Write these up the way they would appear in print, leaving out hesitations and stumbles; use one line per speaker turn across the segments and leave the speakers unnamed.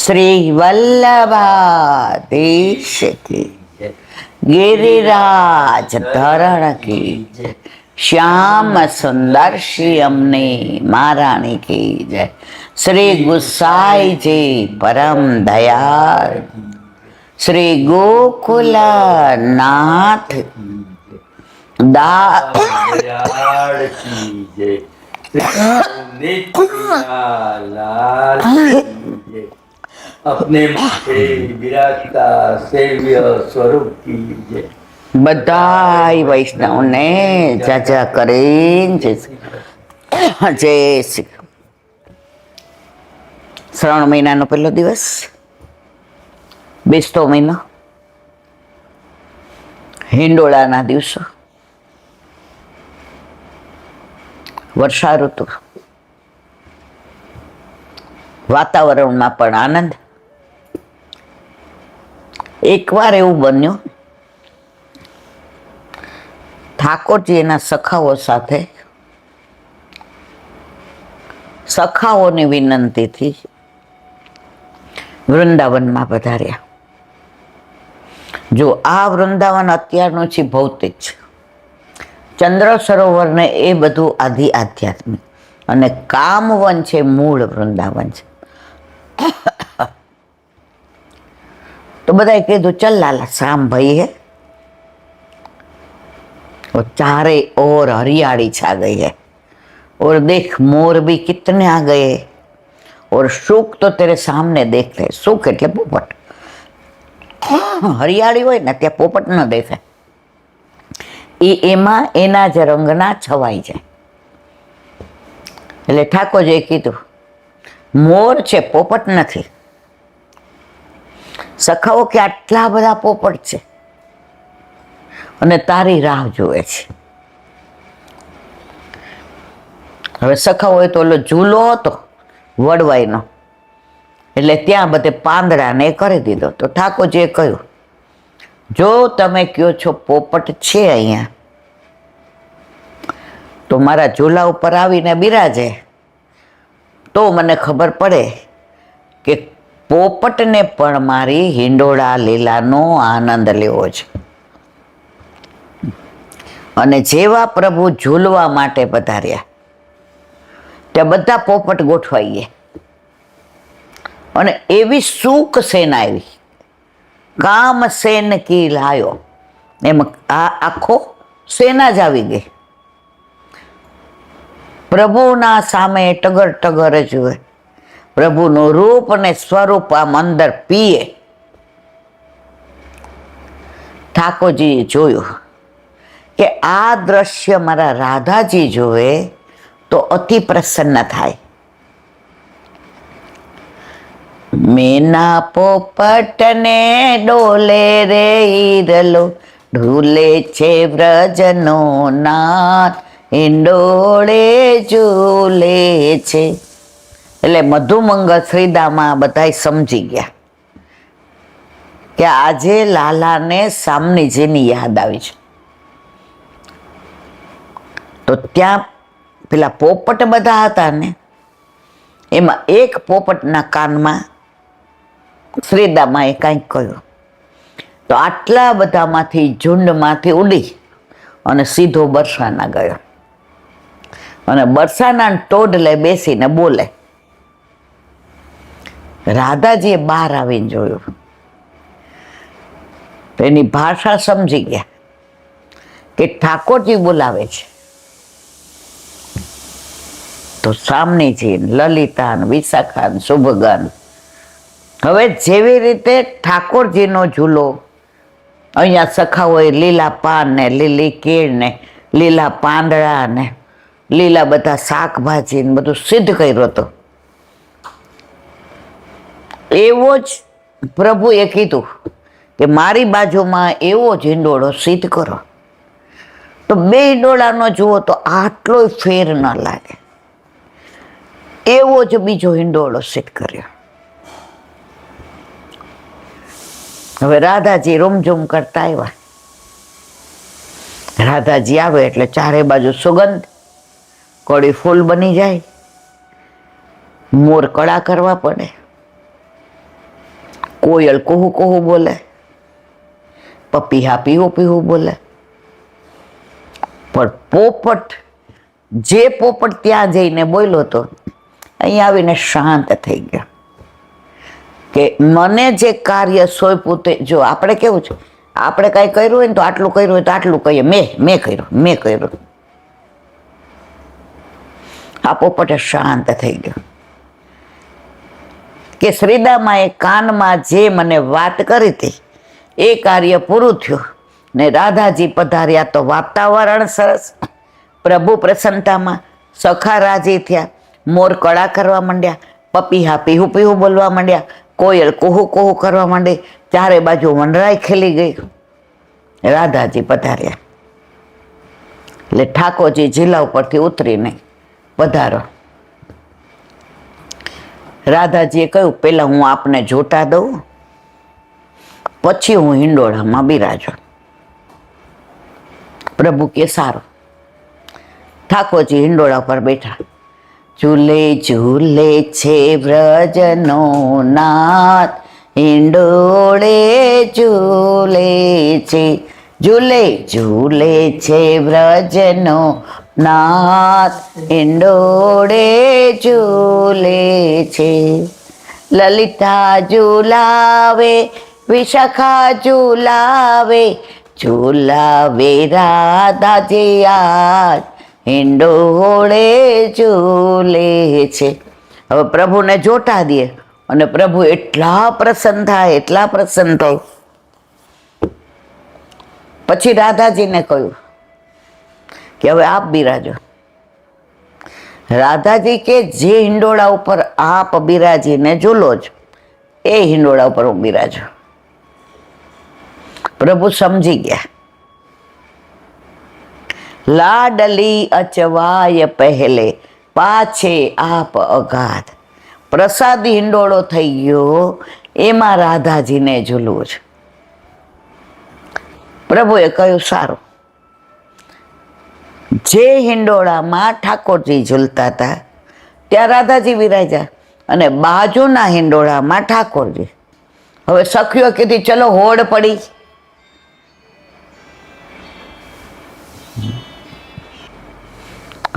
श्री वल्लभाधीश की गिरिराज धरण की जय। श्याम सुंदर श्री अमने महारानी की जय। श्री गुसाई जी परम दयाल श्री गोकुल नाथ
दयाल की जय। नित्यालाल की जय। अपने माथे विराजता सेव्य स्वरूप की जय।
બધાય વૈષ્ણવને જાજા કરીને જય શ્રી શ્રાવણ મહિનાનો પહેલો દિવસ, બેસતો મહિનો, હિંડોળાના દિવસો, વર્ષા ઋતુ, વાતાવરણમાં પણ આનંદ. એકવાર એવું બન્યું, ઠાકોરજી એના સખાઓ સાથે સખાઓની વિનંતીથી વૃંદાવનમાં પધાર્યા. જો આ વૃંદાવન અત્યારનું છે ભૌતિક છે, ચંદ્ર સરોવર ને એ બધું આદિ આધ્યાત્મિક, અને કામવન છે મૂળ વૃંદાવન છે. તો બધાએ કીધું ચલ લાલા શામ ભાઈ હે, और चारे ओर हरियाली छा गई है, और देख मोर भी कितने आ गए, और सुख तो तेरे सामने देख ले. सुख એટલે પોપટ. હરિયાળી હોય ને ત્યાં પોપટ ન દેખાય, એમાં એના જ રંગના છવાઈ જાય. એટલે ઠાકોરજીએ કીધું મોર છે પોપટ નથી. સખાઓ કે આટલા બધા પોપટ છે અને તારી રાહ જોવે છે. હવે સખાઓએ તો ઓલો ઝૂલો હતો વડવાઈનો, એટલે ત્યાં બધે પાંદડાને કરી દીધો. તો ઠાકોરજીએ કહ્યું જો તમે કહો છો પોપટ છે અહીંયા, તો મારા ઝૂલા ઉપર આવીને બિરાજે, તો મને ખબર પડે કે પોપટને પણ મારી હિંડોળા લીલાનો આનંદ લેવો છે. અને જેવા પ્રભુ ઝૂલવા માટે પધાર્યા ત્યાં બધા પોપટ ગોઠવાઈ ગયા, અને એવી સૂક સેન આવી, કામ સેન કી લાયો, એમ આ આખો સેના જ આવી ગઈ. પ્રભુના સામે ટગર ટગર જુએ, પ્રભુનું રૂપ અને સ્વરૂપ આમ અંદર પીએ. ઠાકોરજીએ જોયું કે આ દ્રશ્ય મારા રાધાજી જોવે તો અતિ પ્રસન્ન થાય. મેના પોપટને ડોલે રે ઈરલો, ઢૂલે છે વ્રજનો નાથ, હિંડોળે ઝૂલે છે. એટલે મધુમંગલ શ્રીદામાં બધાય સમજી ગયા કે આજે લાલાને સામનીજીની યાદ આવી છે. તો ત્યાં પેલા પોપટ બધા હતા ને, એમાં એક પોપટના કાનમાં શ્રીદામાએ કાંઈક કહ્યું. તો આટલા બધામાંથી ઝુંડમાંથી ઉડી અને સીધો બરસાના ગયો, અને બરસાના ટોડલે બેસીને બોલે. રાધાજીએ બહાર આવીને જોયું, એની ભાષા સમજી ગયા કે ઠાકોરજી બોલાવે છે. તો સામનીજી, લલિતા, વિશાખા, શુભગન, હવે જેવી રીતે ઠાકોરજીનો ઝૂલો અહીંયા સખાઓએ લીલા પાન ને લીલી કેળ ને લીલા પાંદડા ને લીલા બધા શાકભાજી ને બધું સિદ્ધ કર્યું હતું, એવો જ પ્રભુએ કીધું કે મારી બાજુમાં એવો જ હિંડોળો સિદ્ધ કરો. તો બે હિંડોળાનો જુઓ તો આટલો ફેર ન લાગે, એવો જ બીજો હિંડોળો સિદ્ધ કર્યો. હવે રાધાજી રૂમઝૂમ કરતા આવ્યા. રાધાજી આવે એટલે ચારે બાજુ સુગંધ, કળી ફૂલ બની જાય, મોર કળા કરવા પડે, કોયલ કુહુ કુહુ બોલે, પપીહા પીહુ પીહુ બોલે, પણ પોપટ, જે પોપટ ત્યાં જઈને બોલ્યો હતો, અહીંયા આવીને શાંત થઈ ગયો. કે મને જે કાર્ય સોંપ્યું તે, જો આપણે કેવું છે, આપણે કાંઈ કર્યું હોય ને તો આટલું કર્યું હોય તો આટલું કહીએ, મેં કર્યું. આ પોપટે શાંત થઈ ગયો કે શ્રીદામાએ કાનમાં જે મને વાત કરી હતી એ કાર્ય પૂરું થયું ને રાધાજી પધાર્યા તો વાતાવરણ સરસ, પ્રભુ પ્રસન્નતામાં, સખા રાજી થયા, મોર કળા કરવા માંડ્યા, પપીહા પીહુ પીહુ બોલવા માંડ્યા, કોયલ કુહુ કુહુ કરવા માંડી, ચારે બાજુ વનરાય ખેલી ગઈ. રાધાજી પધાર્યા એટલે ઠાકોરજી જિલ્લા ઉપરથી ઉતરીને પધારો. રાધાજીએ કહ્યું, પેલા હું આપને જોટા દઉં, પછી હું હિંડોળામાં બિરાજો. પ્રભુ કે સારું. ઠાકોરજી હિંડોળા પર બેઠા. ઝૂલે ઝૂલે છે વ્રજનો નાથ, હિંડોળે ઝૂલે છે, ઝૂલે ઝૂલે છે વ્રજનો નાથ, હિંડોળે ઝૂલે છે. લલિતા ઝૂલાવે, વિશાખા ઝૂલાવે, ઝૂલાવે રાધાજી આજ, હિંડોળે ઝૂલે છે. હવે પ્રભુને જોટા દે અને પ્રભુ એટલા પ્રસન્ન થાય. પછી રાધાજીને કહ્યું કે હવે આપ બિરાજો. રાધાજી કે જે હિંડોળા ઉપર આપ બિરાજીને ઝૂલો છો એ હિંડોળા ઉપર હું બિરાજો. પ્રભુ સમજી ગયા. લાડલી અચવાય પહેલે, પાછે આપ અગાધ. પ્રસાદી હિંડોળો થઈ ગયો, એમાં રાધાજીને ઝૂલવું છે. પ્રભુએ કહ્યું સારું. જે હિંડોળામાં ઠાકોરજી ઝૂલતા હતા ત્યાં રાધાજી વિરાજ્યા અને બાજુના હિંડોળામાં ઠાકોરજી. હવે સખીઓ કીધી ચલો હોડ પડી.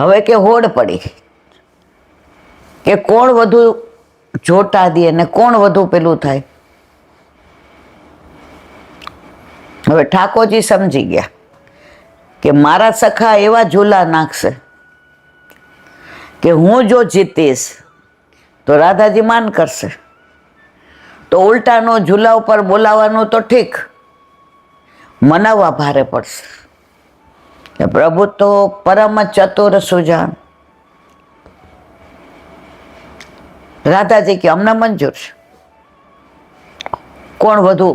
હવે કે હોડ પડી કે કોણ વધુ જોટા દે ને કોણ વધુ પેલું થાય. હવે ઠાકોરજી સમજી ગયા કે મારા સખા એવા ઝૂલા નાખશે કે હું જો જીતીશ તો રાધાજી માન કરશે, તો ઉલટાનો ઝૂલા ઉપર બોલાવવાનું તો ઠીક, મનાવવા ભારે પડશે. પ્રભુ તો પરમ ચતુર સુજાન. રાધાજી કે અમને મંજૂર છે, કોણ વધુ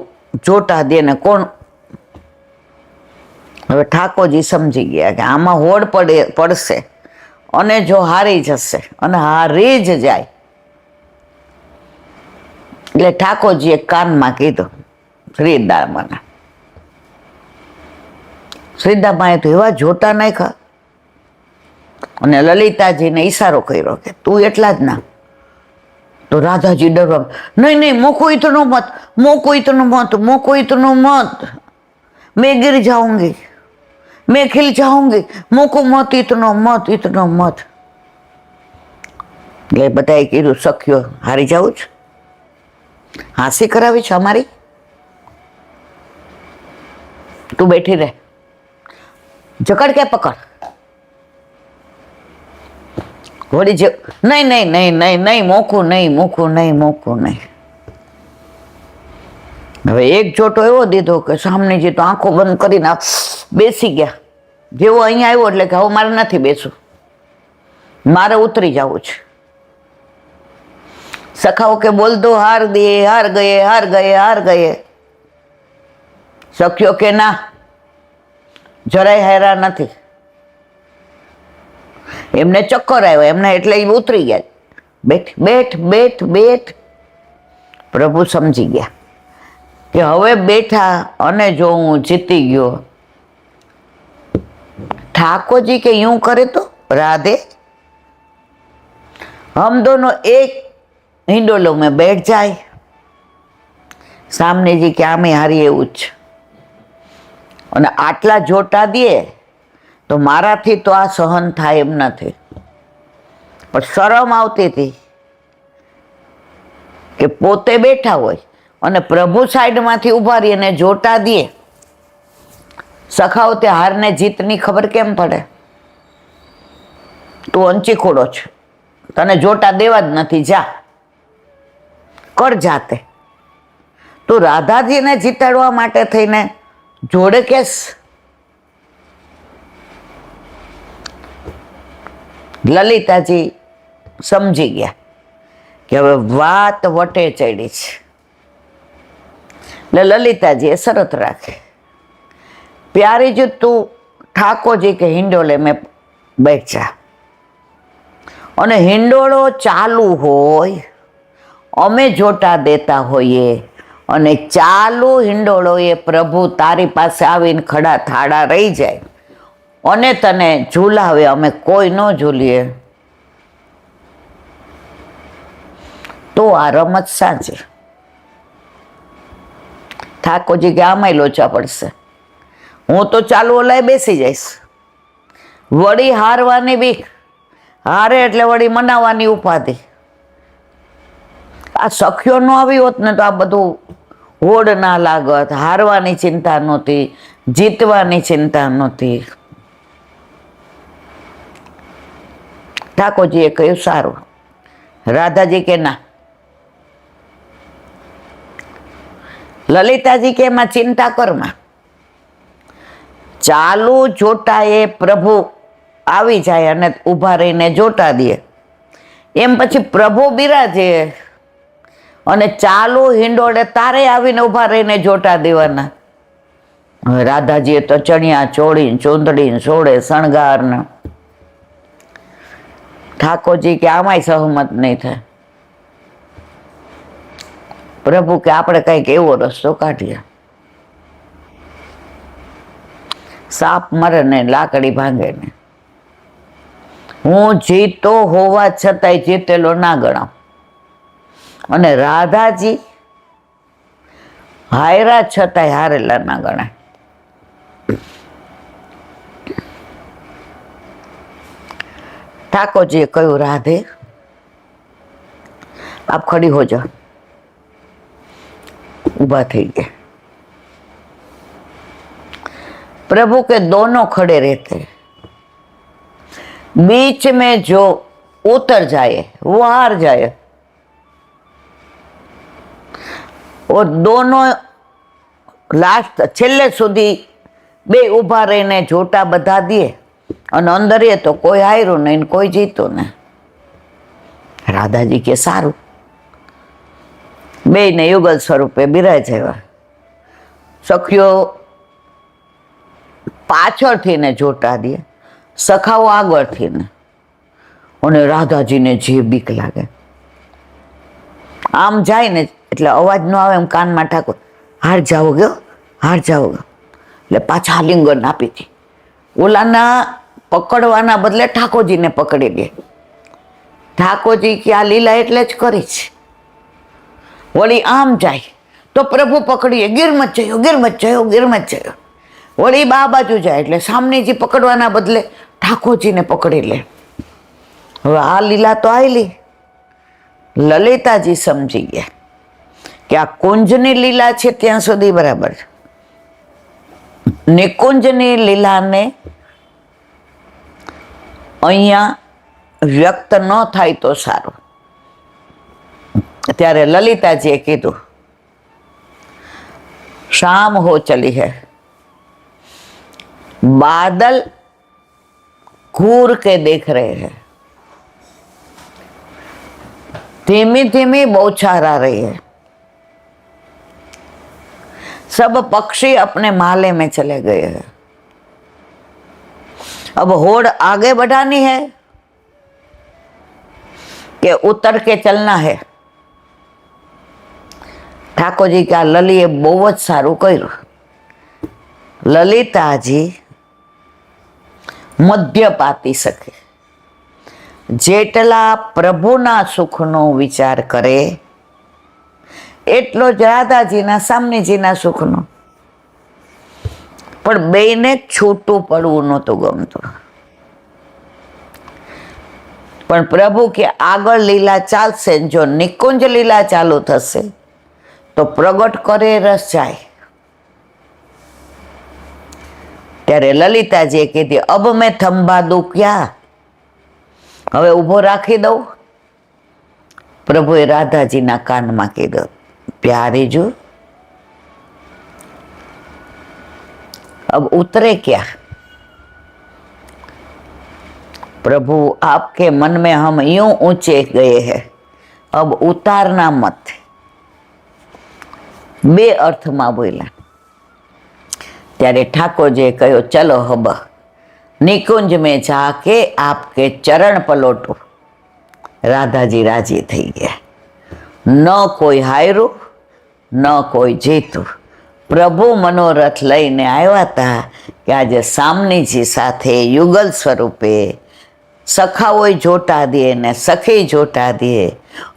જોટા દે ને કોણ. હવે ઠાકોરજી સમજી ગયા કે આમાં હોડ પડશે અને જો હારી જશે અને હારી જ જાય એટલે ઠાકોરજીએ કાનમાં કીધું શ્રીદામાના. શ્રીદામાએ તો એવા જોટા નાખ્યા અને લલિતાજીને ઈશારો કર્યો કે તું એટલા જ ના. તો રાધાજી ડરવા, નહીં મોકો ઇતનો મત, મોકો ઇતનો મત, મોકો ઇતનો મત, मैं गिर जाऊंगी, मैं खिल जाऊंगी, मोको मत इतनो मत, इतनो मत. એટલે બધાએ કીધું સખ્યો હારી જાઉં છું, હાંસી કરાવી છે અમારી, તું બેઠી રહે, જકડ કે પકડ. વળી જે નહીં મોકું નહીં. હવે એક જોટો એવો દીધો કે સામનેજી તો આંખો બંધ કરીને બેસી ગયા. જેવો અહીંયા આવ્યો એટલે કે હવે મારે નથી બેસવું, મારે ઉતરી જવું છે. સખાઓ કે બોલ દો હાર દિए, હાર ગયે. સખ્યો કે ના, જરાય હેરા નથી. એમને ચક્કર આવ્યો એમને એટલે એ ઉતરી ગયા. બેઠ. પ્રભુ સમજી ગયા કે હવે બેઠા અને જો હું જીતી ગયો. ઠાકોરજી કે यूं करे तो राधे, हम दोनों एक हिंडोलों में बैठ जाए, સામનેજી કે આમે હારી એવું જ છે. અને આટલા જોટા દે તો મારાથી તો આ સહન થાય એમ નથી. પણ શરમ આવતી હતી કે પોતે બેઠા હોય અને પ્રભુ સાઈડમાંથી ઉભા રહી અને જોટા દે. સખાઓ તે હારને જીતની ખબર કેમ પડે? તું અંચી ખોડો છે, તને જોટા દેવા જ નથી, જા કર જાતે. તું રાધાજીને જીતાડવા માટે થઈને જોડે કેસ. લલિતાજી સમજી ગયા કે હવે વાત વટે ચડી છે. એટલે લલિતાજીએ શરત રાખે, પ્યારી જ તું ઠાકોરજી કે હિંડોલે મેં બેઠ જા. અને હિંડોળો ચાલુ હોય, અમે જોટા દેતા હોઈએ અને ચાલુ હિંડોળો એ પ્રભુ તારી પાસે આવીને ખડા થાળા રહી જાય અને તને ઝૂલાવે, અમે કોઈ ન ઝૂલીએ, તો આ રમત સાચી. ઠાકોરજી કે આમાંય લોચા પડશે, હું તો ચાલુ ઓલાય બેસી જઈશ. વળી હારવાની બીક, હારે એટલે વળી મનાવવાની ઉપાધિ. આ સખીઓ ન આવી હોત ને તો આ બધું હોડ ના લાગત. હારવાની ચિંતા નહોતી, જીતવાની ચિંતા નહોતી. ઠાકોરજીએ કહ્યું સારું. રાધાજી કે ના. લલિતાજી કે એમાં ચિંતા કરમાં, ચાલુ જોટા એ પ્રભુ આવી જાય અને ઊભા રહીને જોટા દે, એમ પછી પ્રભુ બિરાજે અને ચાલુ હિંડોળે તારે આવીને ઊભા રહીને જોટા દેવાના. હવે રાધાજીએ તો ચણિયા ચોળીને ચૂંદડીને સોળે શણગારને. ઠાકોરજી કે આમાંય સહમત નહીં થાય. પ્રભુ કે આપણે કંઈક એવો રસ્તો કાઢીએ, સાપ મરે ને લાકડી ભાંગે ને. હું જીતો હોવા છતાંય જીતેલો ના ગણાવ. અને રાધાજી હાયરા છતાંય હારેલા ના ગણાય. ઠાકોરજીએ કહ્યું, રાધે આપ ખડી હો જાઓ. ઊભા થઈ ગયા. प्रभु के दोनों खड़े रहते, बीच में जो उतर जाए वो हार जाए. और दोनों लास्ट छेल्ले सुधी बे उभा रहीने जोटा बधा दिए અને અંદર એ તો કોઈ હાર્યું નહીં ને કોઈ જીતું ને. રાધાજી કે સારું. બેયને યુગલ સ્વરૂપે બિરાજ્યા. સખીઓ પાછળથી ને જોટા દે, સખાઓ આગળથી ને. અને રાધાજીને જે બીક લાગે, આમ જાય ને એટલે અવાજ ન આવે એમ કાનમાં ઠાકોર હાર જાઓ ગયો, હાર જાઓ ગયો. એટલે પાછા આલિંગન આપી હતી. ઓલાના પકડવાના બદલે ઠાકોરજીને પકડી લે. ઠાકોરજી કે આ લીલા એટલે જ કરી છે. વળી આમ જાય તો પ્રભુ પકડીએ, ગીરમત જયો, ગીરમત જયો, ગીરમત જયો. વળી બા બાજુ જાય એટલે સામનેજી પકડવાના બદલે ઠાકોરજીને પકડી લે. હવે આ લીલા તો આયલી. લલિતાજી સમજી ગયા કે આ કુંજની લીલા છે ત્યાં સુધી બરાબર. નિકુંજની લીલાને અહીંયા વ્યક્ત ન થાય તો સારું. ત્યારે લલિતાજીએ કીધું, શામ હો ચલી હૈ, बादल घूर के देख रहे हैं, धीमी धीमी बौछार आ रही है, सब पक्षी अपने माले में चले गए हैं, अब होड़ आगे बढ़ानी है कि उतर के चलना है. ઠાકોરજી કે આ લલીએ બહુ જ સારું કર્યું. લલિતાજી મધ્યપાતી શકે, જેટલા પ્રભુના સુખનો વિચાર કરે એટલો જ રાધાજીના સામનેજીના સુખનો. પણ બેયને છૂટું પડવું નહોતું ગમતું. પણ પ્રભુ કે આગળ લીલા ચાલશે, જો નિકુંજ લીલા ચાલુ થશે તો પ્રગટ કરે રસ જાય. ત્યારે લલિતાજીએ કીધી, અબ મેં થંભા દઉં ક્યાં, હવે ઊભો રાખી દઉં. પ્રભુએ રાધાજીના કાનમાં કીધું, પ્યારી જો अब उतरे क्या. प्रभु आपके मन में हम यूं ऊंचे गए हैं, अब उतारना मत. બે અર્થમાં બોલ્યા. ત્યારે ઠાકોરજીએ કહ્યું, ચલો હબ નિકુંજ में जाके आपके चरण पलोटो. રાધાજી રાજી થઈ ગયા. ન કોઈ હાર્યું ન કોઈ જીતું. પ્રભુ મનોરથ લઈને આવ્યા હતા કે આજે સામનીજી સાથે યુગલ સ્વરૂપે સખાઓય જોટા દે ને સખી જોટા દે,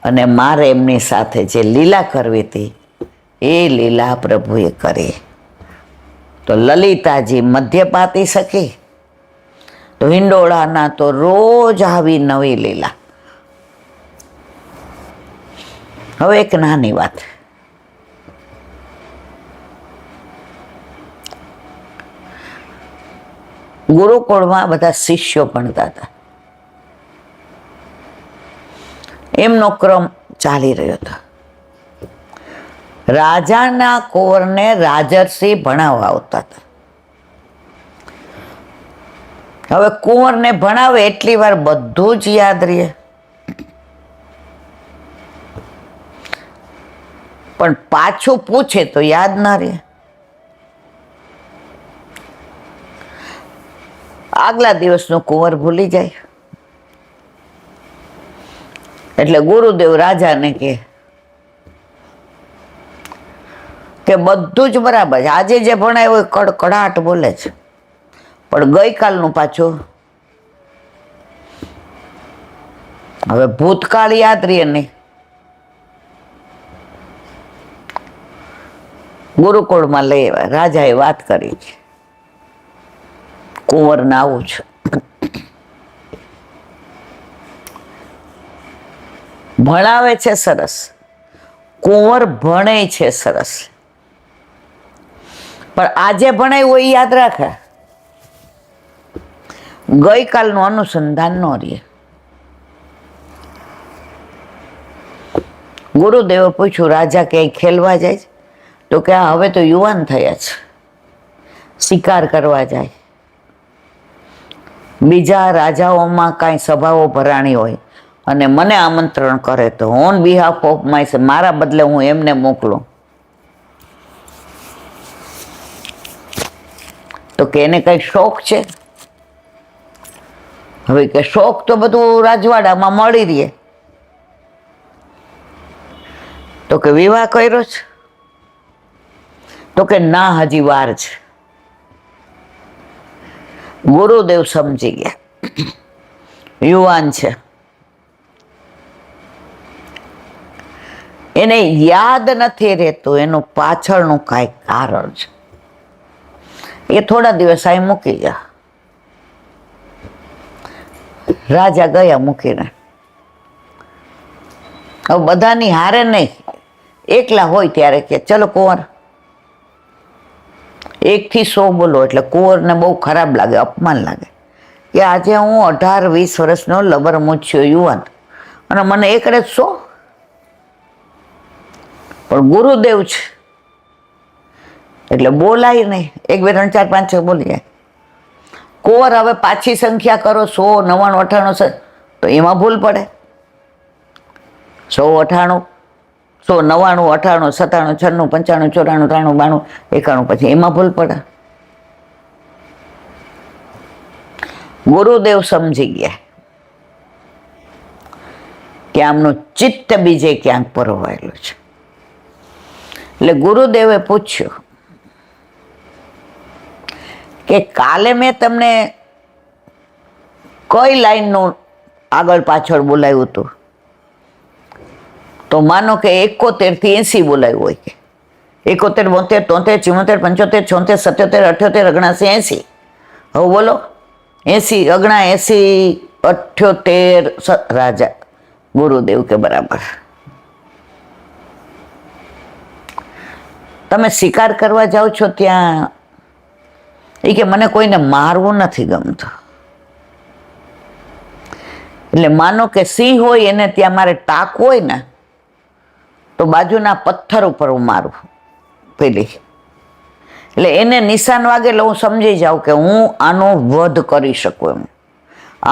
અને મારે એમની સાથે જે લીલા કરવી હતી એ લીલા પ્રભુએ કરી. તો લલિતાજી મધ્યપાતી સખી, તો હિંડોળાના તો રોજ આવી નવી લીલા. હવે એક નાની વાત, ગુરુકુળમાં બધા શિષ્યો ભણતા હતા. એમનો ક્રમ ચાલી રહ્યો હતો. રાજાના કુંવરને રાજર્ષિ ભણાવવા આવતા હતા. હવે કુંવરને ભણાવે એટલી વાર બધું જ યાદ રહે, પણ પાછું પૂછે તો યાદ ના રહે. આગલા દિવસનું કુંવર ભૂલી જાય. એટલે ગુરુદેવ રાજાને કે બધું જ બરાબર છે, આજે જે ભણાય એ કડકડાટ બોલે છે, પણ ગઈકાલનું પાછું હવે ભૂતકાળ યાદ રહે નહીં. ગુરુકુળમાં લઈ આવ્યા. રાજાએ વાત કરી છે, કુંવરને આવું છે. ભણાવે છે સરસ, કુંવર ભણે છે સરસ, પણ આજે ભણાયું હોય યાદ રાખે, ગઈકાલનું અનુસંધાન ન રહે. ગુરુદેવે પૂછ્યું, રાજા ક્યાંય ખેલવા જાય છે? તો કે હવે તો યુવાન થયા છે, શિકાર કરવા જાય. બીજા રાજાઓમાં કાંઈ સભાઓ ભરાણી હોય અને મને આમંત્રણ કરે તો ઓન બિહાફ ઓફ માય, મારા બદલે હું એમને મોકલું. તો કે એને કઈ શોખ છે? હવે કે શોખ તો બધું રાજવાડામાં મળી રહે. તો કે વિવાહ કર્યો છે? તો કે ના, હજી વાર છે. ગુરુદેવ સમજી ગયા, યુવાન છે, એને યાદ નથી રહેતું, એનું પાછળનું કાંઈ કારણ છે. એ થોડા દિવસ અહીં મૂકી જા. રાજા ગયા મૂકીને. હવે બધાની હારે નહીં, એકલા હોય ત્યારે કે ચલો કુંવર, 1 થી 100 બોલો. એટલે કુંવરને બહુ ખરાબ લાગે, અપમાન લાગે કે આજે હું 18-20 વર્ષનો લબર મૂછ્યો યુવાન અને મને એકડે 100. પણ ગુરુદેવ છે એટલે બોલાય નહીં. 1 2 3 4 5 6 બોલી જાય. કુંવર હવે પાછી સંખ્યા કરો, 100 99 98, તો એમાં ભૂલ પડે. 100 98 100 99 98 97 96 95 94 93 92 91, પછી એમાં ભૂલ પડે. ગુરુદેવ સમજી ગયા કે આમનું ચિત્ત બીજે ક્યાંક પરોવાયેલું છે. એટલે ગુરુદેવે પૂછ્યું કે કાલે મેં તમને કઈ લાઈનનું આગળ પાછળ બોલાવ્યું હતું? તો માનો કે 71 થી 80 બોલાયું હોય કે 71, 72, 73, 74, 75, 76, 78, 79, 80. હવે બોલો 80, 79, 80, 78 રાજા ગુરુદેવ કે બરાબર. તમે શિકાર કરવા જાઓ છો ત્યાં એ કે મને કોઈને મારવું નથી ગમતું. એટલે માનો કે સિંહ હોય એને ત્યાં મારે ટાક હોય ને તો બાજુના પથ્થર ઉપર હું મારું પેલી, એટલે એને નિશાન વાગે એટલે હું સમજી જાઉં કે હું આનો વધ કરી શકું એમ,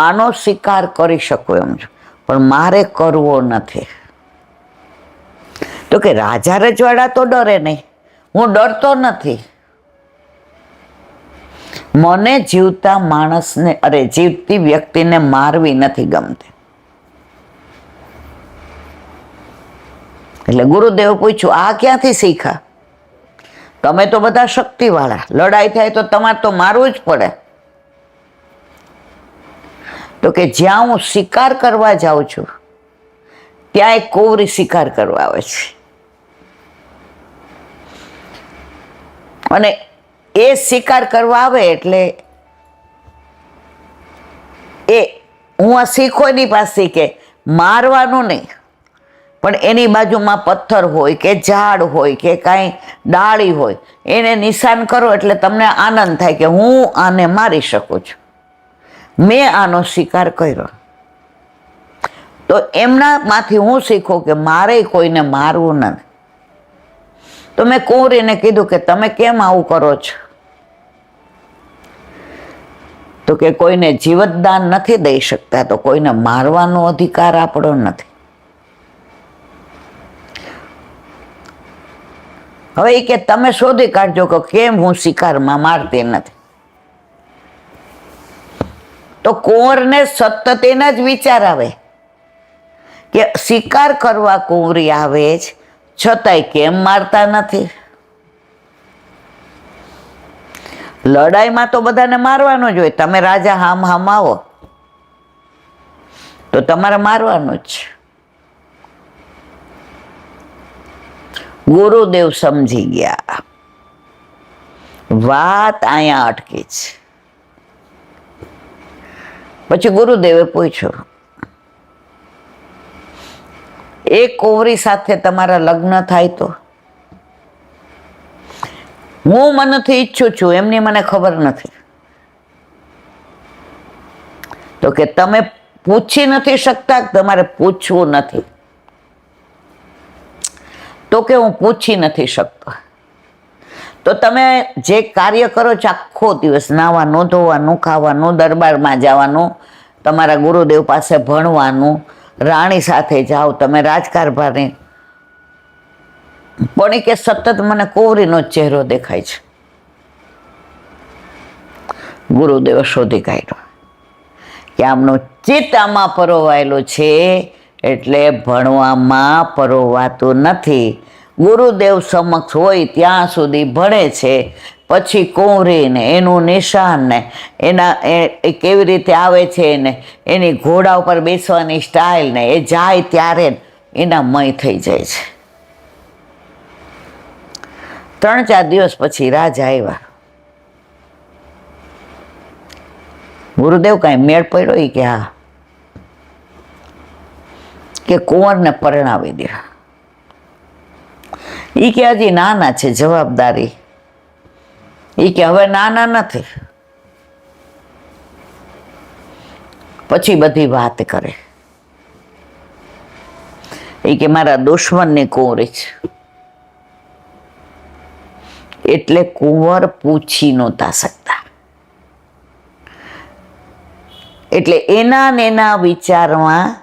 આનો શિકાર કરી શકું એમ છું, પણ મારે કરવો નથી. તો કે રાજા રજવાડા તો ડરે નહીં, હું ડરતો નથી. મને જીવતા માણસને જીવતી વ્યક્તિને મારવી નથી ગમતી. એટલે ગુરુદેવ પૂછ્યું આ ક્યાંથી શીખા? તમે તો બધા શક્તિવાળા, લડાઈ થાય તો તમારે તો મારવું જ પડે. તો કે જ્યાં હું શિકાર કરવા જાઉં છું ત્યાં એક કોવરી શિકાર કરવા આવે છે, અને એ શિકાર કરવા આવે એટલે એ હું આ શીખો એની પાસે કે મારવાનું નહીં, પણ એની બાજુમાં પથ્થર હોય કે ઝાડ હોય કે કાંઈ ડાળી હોય એને નિશાન કરો એટલે તમને આનંદ થાય કે હું આને મારી શકું છું, મેં આનો શિકાર કર્યો. તો એમનામાંથી હું શીખું કે મારે કોઈને મારવું નથી. તો મેં કુંવરીને કીધું કે તમે કેમ આવું કરો છો? તો કે કોઈને જીવતદાન નથી દઈ શકતા, તો કોઈને મારવાનો અધિકાર આપણો નથી. હવે એ કે તમે શોધી કાઢજો કે કેમ હું શિકારમાં મારતી નથી. તો કુંવરને સતત એના જ વિચાર આવે કે શિકાર કરવા કુંવરી આવે જ છતાંય કેમ મારતા નથી. લડાઈમાં તો બધાને મારવાનો જ હોય, તમે રાજા હામ હામ આવો તો તમારે મારવાનું જ. ગુરુદેવ સમજી ગયા, વાત અહીંયા અટકી છે. પછી ગુરુદેવે પૂછ્યું એ કુંવરી સાથે તમારા લગ્ન થાય તો? હું મનથી ઈચ્છું છું, એમની મને ખબર નથી. તો કે તમે પૂછી નથી શકતા? તમારે પૂછવું નથી? તો કે હું પૂછી નથી શકતો. તો તમે જે કાર્ય કરો છો આખો દિવસ, નાવાનું, ધોવાનું, ખાવાનું, દરબારમાં જવાનું, તમારા ગુરુદેવ પાસે ભણવાનું, રાણી સાથે જાઓ, તમે રાજકારભારી, પણ કે સતત મને કુંવરીનો ચહેરો દેખાય છે. ગુરુદેવ શોધી કાઢ્યો કે આમનું ચિત્ત આમાં પરોવાયેલું છે, એટલે ભણવામાં પરોવાતું નથી. ગુરુદેવ સમક્ષ હોય ત્યાં સુધી ભણે છે, પછી કુંવરીને એનું નિશાન ને એના એ કેવી રીતે આવે છે ને એની ઘોડા ઉપર બેસવાની સ્ટાઇલ ને એ જાય ત્યારે એના મય થઈ જાય છે. 3-4 દિવસ પછી રાજા આવ્યા. ગુરુદેવ કાંઈ મેળ પડ્યો? કે હા, કે કુંવરને પરણાવી દે. એ કે હજી નાના છે, જવાબદારી. એ કે હવે નાના નથી. પછી બધી વાત કરે. એ કે મારા દુશ્મનની કુંવરી છે, એટલે કુંવર પૂછી નહોતા શકતા. એટલે એના વિચારમાં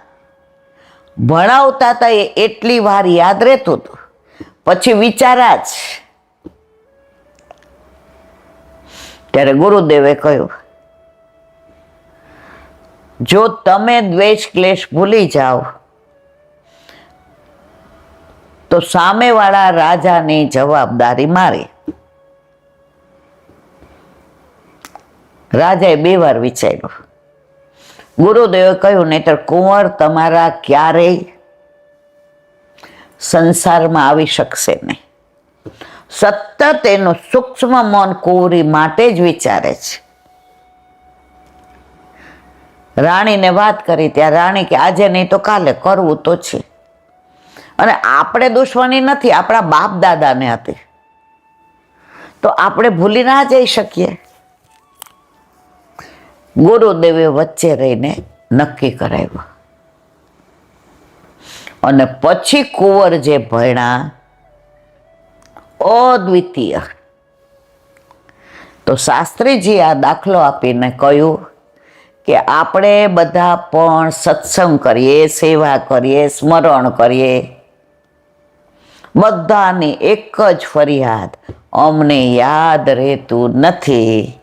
ભણાવતા હતા એ એટલી વાર યાદ રહેતું હતું, પછી વિચારા જ. ત્યારે ગુરુદેવે કહ્યું જો તમે દ્વેષ ક્લેશ ભૂલી જાઓ તો સામેવાળા રાજાની જવાબદારી મારી. રાજાએ 2 વાર વિચાર્યું. ગુરુદેવે કહ્યું નહીતર કુંવર તમારા ક્યારેય સંસારમાં આવી શકશે નહીં. સતત એનું સૂક્ષ્મ મન કુંવરી માટે જ વિચારે છે. રાણીને વાત કરી ત્યાં રાણી કે આજે નહીં તો કાલે કરવું તો છે. અને આપણે દુશ્મની નથી, આપણા બાપ દાદાને હતી, તો આપણે ભૂલી ના જઈ શકીએ. ગુરુદેવે વચ્ચે રહીને નક્કી કરાવ્યું. અને પછી કુંવર જે ભણ્યા અદ્વિતીય. તો શાસ્ત્રીજી આ દાખલો આપીને કહ્યું કે આપણે બધા પણ સત્સંગ કરીએ, સેવા કરીએ, સ્મરણ કરીએ, બધાની એક જ ફરિયાદ, અમને યાદ રહેતું નથી,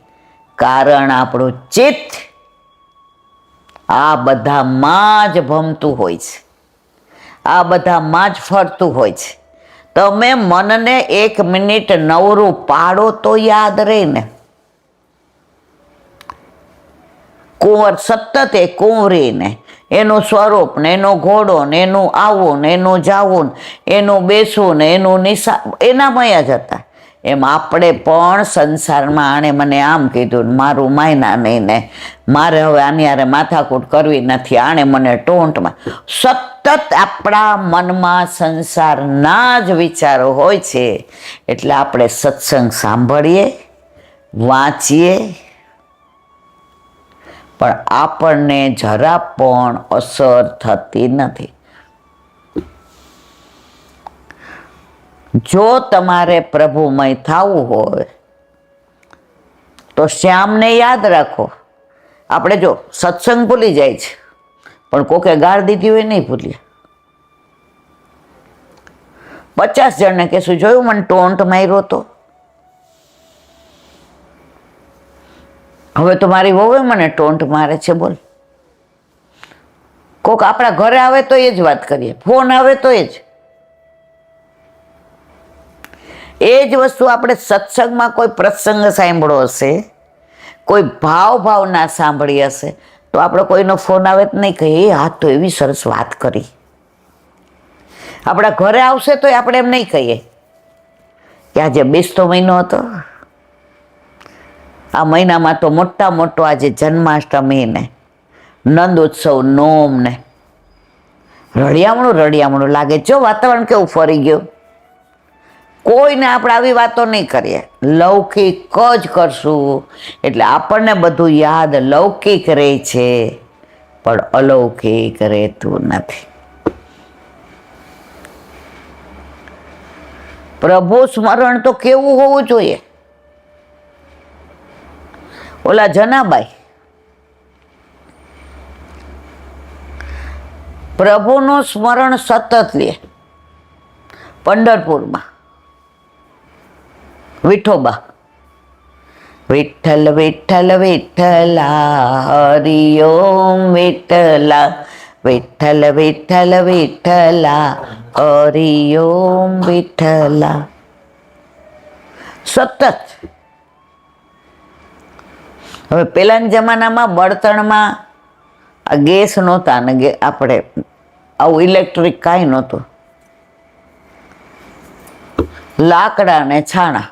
કારણ આપણું ચિત્ત આ બધામાં જ ભમતું હોય છે, આ બધામાં જ ફરતું હોય છે. તમે મનને 1 મિનિટ નવરું પાડો તો યાદ રહે ને. કુંવર સતત એ કુંવરીને એનું સ્વરૂપ ને એનો ઘોડો ને એનું આવું ને એનું જાવું ને એનું બેસવું ને એનું એનામય જ હતા. એમ આપણે પણ સંસારમાં આણે મને આમ કીધું ને મારું માયના નહીં ને મારે હવે આની હારે માથાકૂટ કરવી નથી, આણે મને ટોંટમાં, સતત આપણા મનમાં સંસારના જ વિચારો હોય છે. એટલે આપણે સત્સંગ સાંભળીએ, વાંચીએ, પણ આપણને જરા પણ અસર થતી નથી. જો તમારે પ્રભુમય થવું હોય તો શ્યામને યાદ રાખો. આપણે જો સત્સંગ ભૂલી જાય છે, પણ કોકે ગાળ દીધી હોય નહીં ભૂલીએ. 50 જણને કહેશું જોયું મને ટોન્ટ માર્યો તો, હવે તો મારી વહુએ મને ટોન્ટ મારે છે, બોલ. કોક આપણા ઘરે આવે તો એ જ વાત કરીએ, ફોન આવે તો એ જ વસ્તુ આપણે સત્સંગમાં કોઈ પ્રસંગ સાંભળ્યો હશે, કોઈ ભાવના સાંભળી હશે, તો આપણે કોઈનો ફોન આવે તો નહીં કહીએ એ હા તો એવી સરસ વાત કરી. આપણા ઘરે આવશે તો આપણે એમ નહીં કહીએ કે આજે બેસતો મહિનો હતો, આ મહિનામાં તો મોટા મોટો આજે જન્માષ્ટમી ને નંદ ઉત્સવ નોમ ને રળિયામણું લાગે. જો વાતાવરણ કેવું ફરી ગયું. કોઈને આપણે આવી વાતો નહીં કરીએ, લૌકિક જ કરશું. એટલે આપણને બધું યાદ લૌકિક રહે છે, પણ અલૌકિક રહેતું નથી. પ્રભુ સ્મરણ તો કેવું હોવું જોઈએ. ઓલા જનાબાઈ પ્રભુનું સ્મરણ સતત લે. પંઢરપુરમાં વિઠોબા, વિઠ્ઠલ વિઠ્ઠલ વિઠ્ઠલા હરિ ઓમ વિઠ્ઠલા, વિઠ્ઠલ વિઠ્ઠલ વિઠ્ઠલા હરિ ઓમ વિઠ્ઠલા. સતત. હવે પેલાના જમાનામાં બળતણમાં આ ગેસ નહોતા ને આપણે આવું ઇલેક્ટ્રિક કાંઈ નહોતું. લાકડા ને છાણા.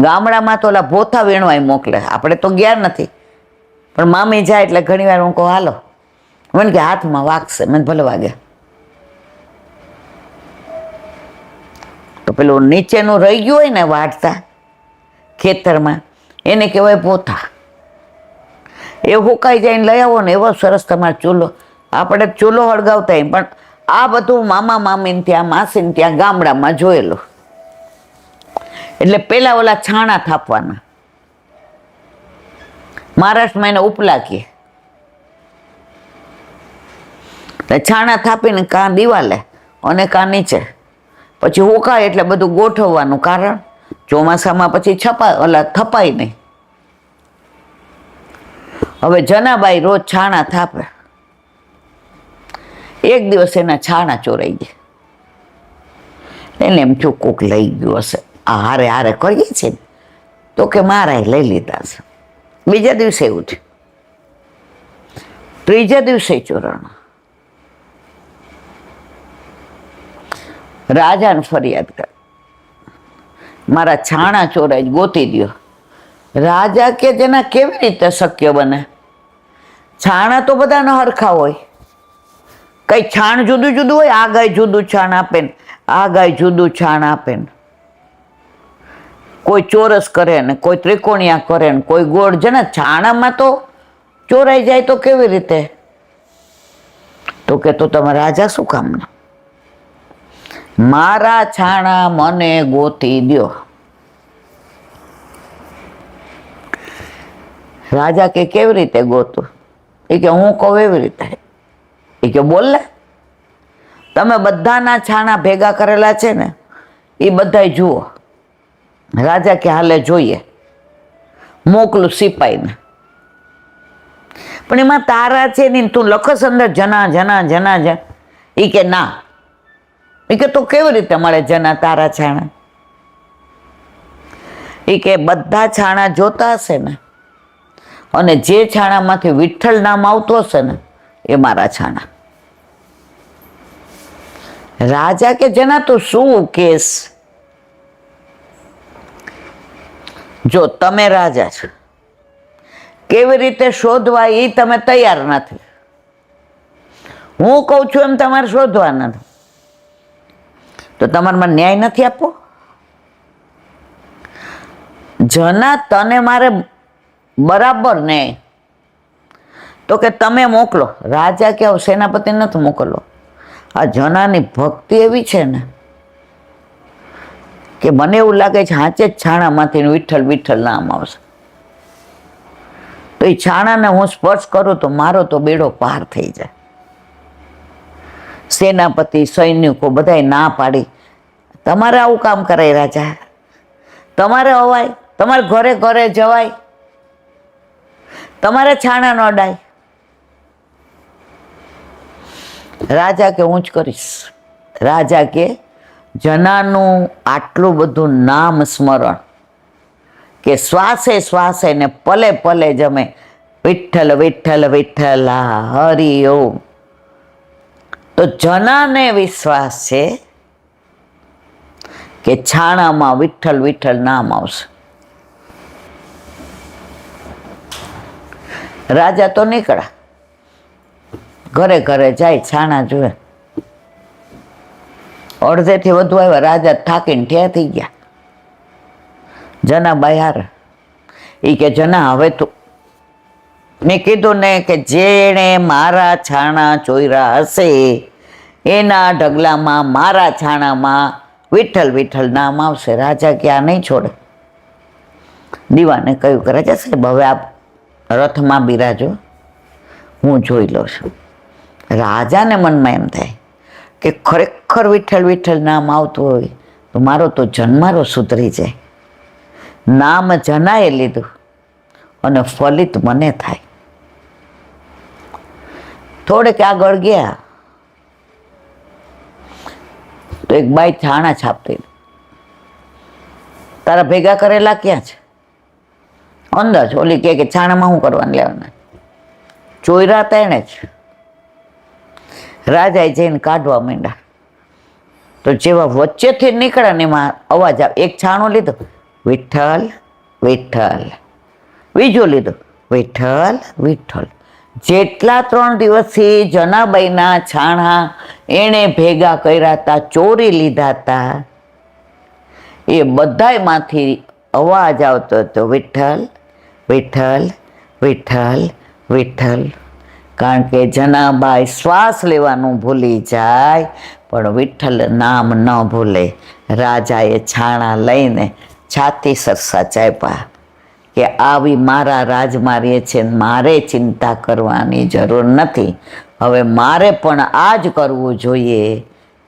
ગામડામાં તો ઓલા ભોથા વીણવાય મોકલે, આપણે તો ગયા નથી, પણ મામી જાય એટલે ઘણી વાર હું કહું હાલો, મને કે હાથમાં વાગશે, મને ભલે વાગે. તો પેલું નીચેનું રહી ગયું હોય ને વાટતા ખેતરમાં, એને કહેવાય ભોથા. એ હુકાઈ જઈને લઈ આવો ને એવો સરસ તમારો ચૂલો. આપણે ચૂલો હળગાવતા પણ આ બધું મામા મામીને ત્યાં માસીને ત્યાં ગામડામાં જોયેલું. એટલે પેલા ઓલા છાણા થાપવાના, મહારાષ્ટ્રમાં એને ઉપલા કહે. છાણા થાપીને કાં દિવાલે અને કાં નીચે, પછી હુકાય એટલે બધું ગોઠવવાનું, કારણ ચોમાસામાં પછી થપાય નહીં. હવે જનાબાઈ રોજ છાણા થાપે. એક દિવસ એના છાણા ચોરાઈ ગયા. એને એમ થયું કોક લઈ ગયું હશે, આ હારે હારે કરીએ છીએ ને, તો કે મારા લઈ લીધા છે. બીજા દિવસે એવું થયું, ત્રીજા દિવસે ચોરાણું. રાજાને ફરિયાદ કર, મારા છાણા ચોરાઈ ગોતી દ્યો. રાજા કે જેના કેવી રીતે શક્ય બને? છાણા તો બધાના હરખા હોય, કઈ છાણ જુદું જુદું હોય? આ ગાય જુદું છાણ આપે ને આ ગાય જુદું છાણ આપે ને, કોઈ ચોરસ કરે ને કોઈ ત્રિકોણિયા કરે ને કોઈ ગોળ. જેના છાણામાં તો ચોરાઈ જાય તો કેવી રીતે? તો કે તો તમે રાજા શું કામના? મારા છાણા મને ગોતી દ્યો. રાજા કે કેવી રીતે ગોતું? એ કે હું કહું એવી રીતે. એ કે બોલ લે. તમે બધાના છાણા ભેગા કરેલા છે ને એ બધાય જુઓ. રાજા કે હાલે જોઈએ, મોકલું સિપાહીને. પણ એમાં તારા છે ને તું લખસ અંદર જના જના જના જના. એ કે ના. એ કે તો કેવી રીતે મળે જના તારા છાણા? એ કે બધા છાણા જોતા હશે ને અને જે છાણામાંથી વિઠ્ઠલ નામ આવતું હશે ને એ મારા છાણા. રાજા કે જના તું શું કેસ? જો તમે રાજા છો, કેવી રીતે શોધવા એ તમે તૈયાર નથી. હું કહું છું એમ તમારે શોધવા નથી, તો તમારે મને ન્યાય નથી આપવો? જના તને મારે બરાબર ન્યાય તો કે તમે મોકલો. રાજા કે સેનાપતિ નથી મોકલો. આ જનાની ભક્તિ એવી છે ને કે મને એવું લાગે છે હાચે જ છાણામાંથી વિઠ્ઠલ વિઠ્ઠલ નામ આવશે. તો એ છાણાને હું સ્પર્શ કરું તો મારો તો બેડો પાર થઈ જાય. સેનાપતિ સૈનિકો બધાય ના પાડી, તમારે આવું કામ કરાય રાજા? તમારે અવાય? તમારે ઘરે ઘરે જવાય? તમારે છાણા ન અડાય? રાજા કે હું જ કરીશ. રાજા કે જનાનું આટલું બધું નામ સ્મરણ કે શ્વાસે શ્વાસે ને પલે પલે જમે વિઠ્ઠલ વિઠ્ઠલ વિઠ્ઠલ હરિ ઓમ. તો જનાને વિશ્વાસ છે કે છાણામાં વિઠ્ઠલ વિઠ્ઠલ નામ આવશે. રાજા તો નીકળ્યા, ઘરે ઘરે જાય, છાણા જુએ. અડધેથી વધુ આવ્યા, રાજા થાકીને ઠે થઈ ગયા. જના બહાર. એ કે જના હવે તું, મેં કીધું ને કે જેણે મારા છાણા ચોર્યા હશે એના ઢગલામાં મારા છાણામાં વિઠ્ઠલ વિઠ્ઠલ નામ આવશે. રાજા કે આ નહીં છોડે. દીવાને કહ્યું કે રાજા સાહેબ હવે આપ રથમાં બિરાજો, હું જોઈ લઉં છું. રાજાને મનમાં એમ થાય કે ખરેખર વિઠ્ઠલ વિઠ્ઠલ નામ આવતું હોય તો મારો તો જન્મારો સુધરી જાય. નામ જનાએ લીધું અને ફલિત મને થાય. થોડેક આગળ ગયા તો એક બાઈ છાણા છાપતી, તારા ભેગા કરેલા ક્યાં છે? અંદર જ. ઓલી કે છાણામાં શું કરવાનું લેવાના? ચોર્યા હતા એને જ. રાજાએ જઈને કાઢવા માંડ્યા તો જેવા વચ્ચેથી નીકળ્યા ને એમાં અવાજ આવે. એક છાણું લીધું, વિઠ્ઠલ વિઠ્ઠલ. બીજું લીધું, વિઠ્ઠલ વિઠ્ઠલ. જેટલા 3 દિવસથી જનાબાઈના છાણા એણે ભેગા કર્યા હતા, ચોરી લીધા હતા, એ બધાયમાંથી અવાજ આવતો હતો વિઠ્ઠલ વિઠ્ઠલ વિઠ્ઠલ વિઠ્ઠલ. કારણ કે જનાબાઈ શ્વાસ લેવાનું ભૂલી જાય પણ વિઠ્ઠલ નામ ન ભૂલે. રાજાએ છાણા લઈને છાતી સરસા ચાપ્યા કે આવી મારા રાજમાર્ગે છે, મારે ચિંતા કરવાની જરૂર નથી. હવે મારે પણ આ જ કરવું જોઈએ,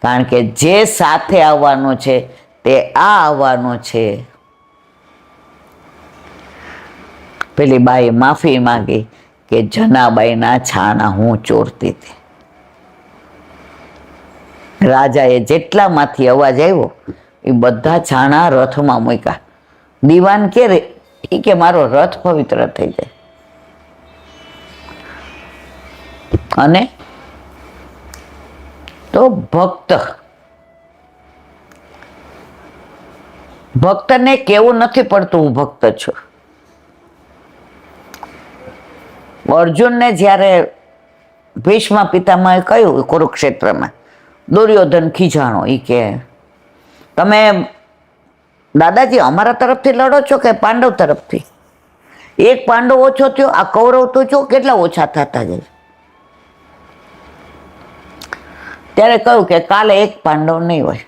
કારણ કે જે સાથે આવવાનું છે તે આ આવવાનું છે. પેલી બાઈએ માફી માંગી કે જનાબાઈના છાણા હું ચોરતી હતી. રાજાએ જેટલામાંથી અવાજ આવ્યો એ બધા છાણા રથમાં મૂક્યા. દીવાન કે એ કે મારો રથ પવિત્ર થઈ જાય. અને તો ભક્ત ભક્તને કેવું નથી પડતું હું ભક્ત છું. અર્જુનને જ્યારે ભીષ્મ પિતામહે કહ્યું કુરુક્ષેત્રમાં, દુર્યોધન ખીજાણો, એ કે તમે દાદાજી અમારા તરફથી લડો છો કે પાંડવ તરફથી? એક પાંડવ ઓછો થયો, આ કૌરવ તો છો કેટલા ઓછા થતા જાય. ત્યારે કહ્યું કે કાલે એક પાંડવ નહીં હોય.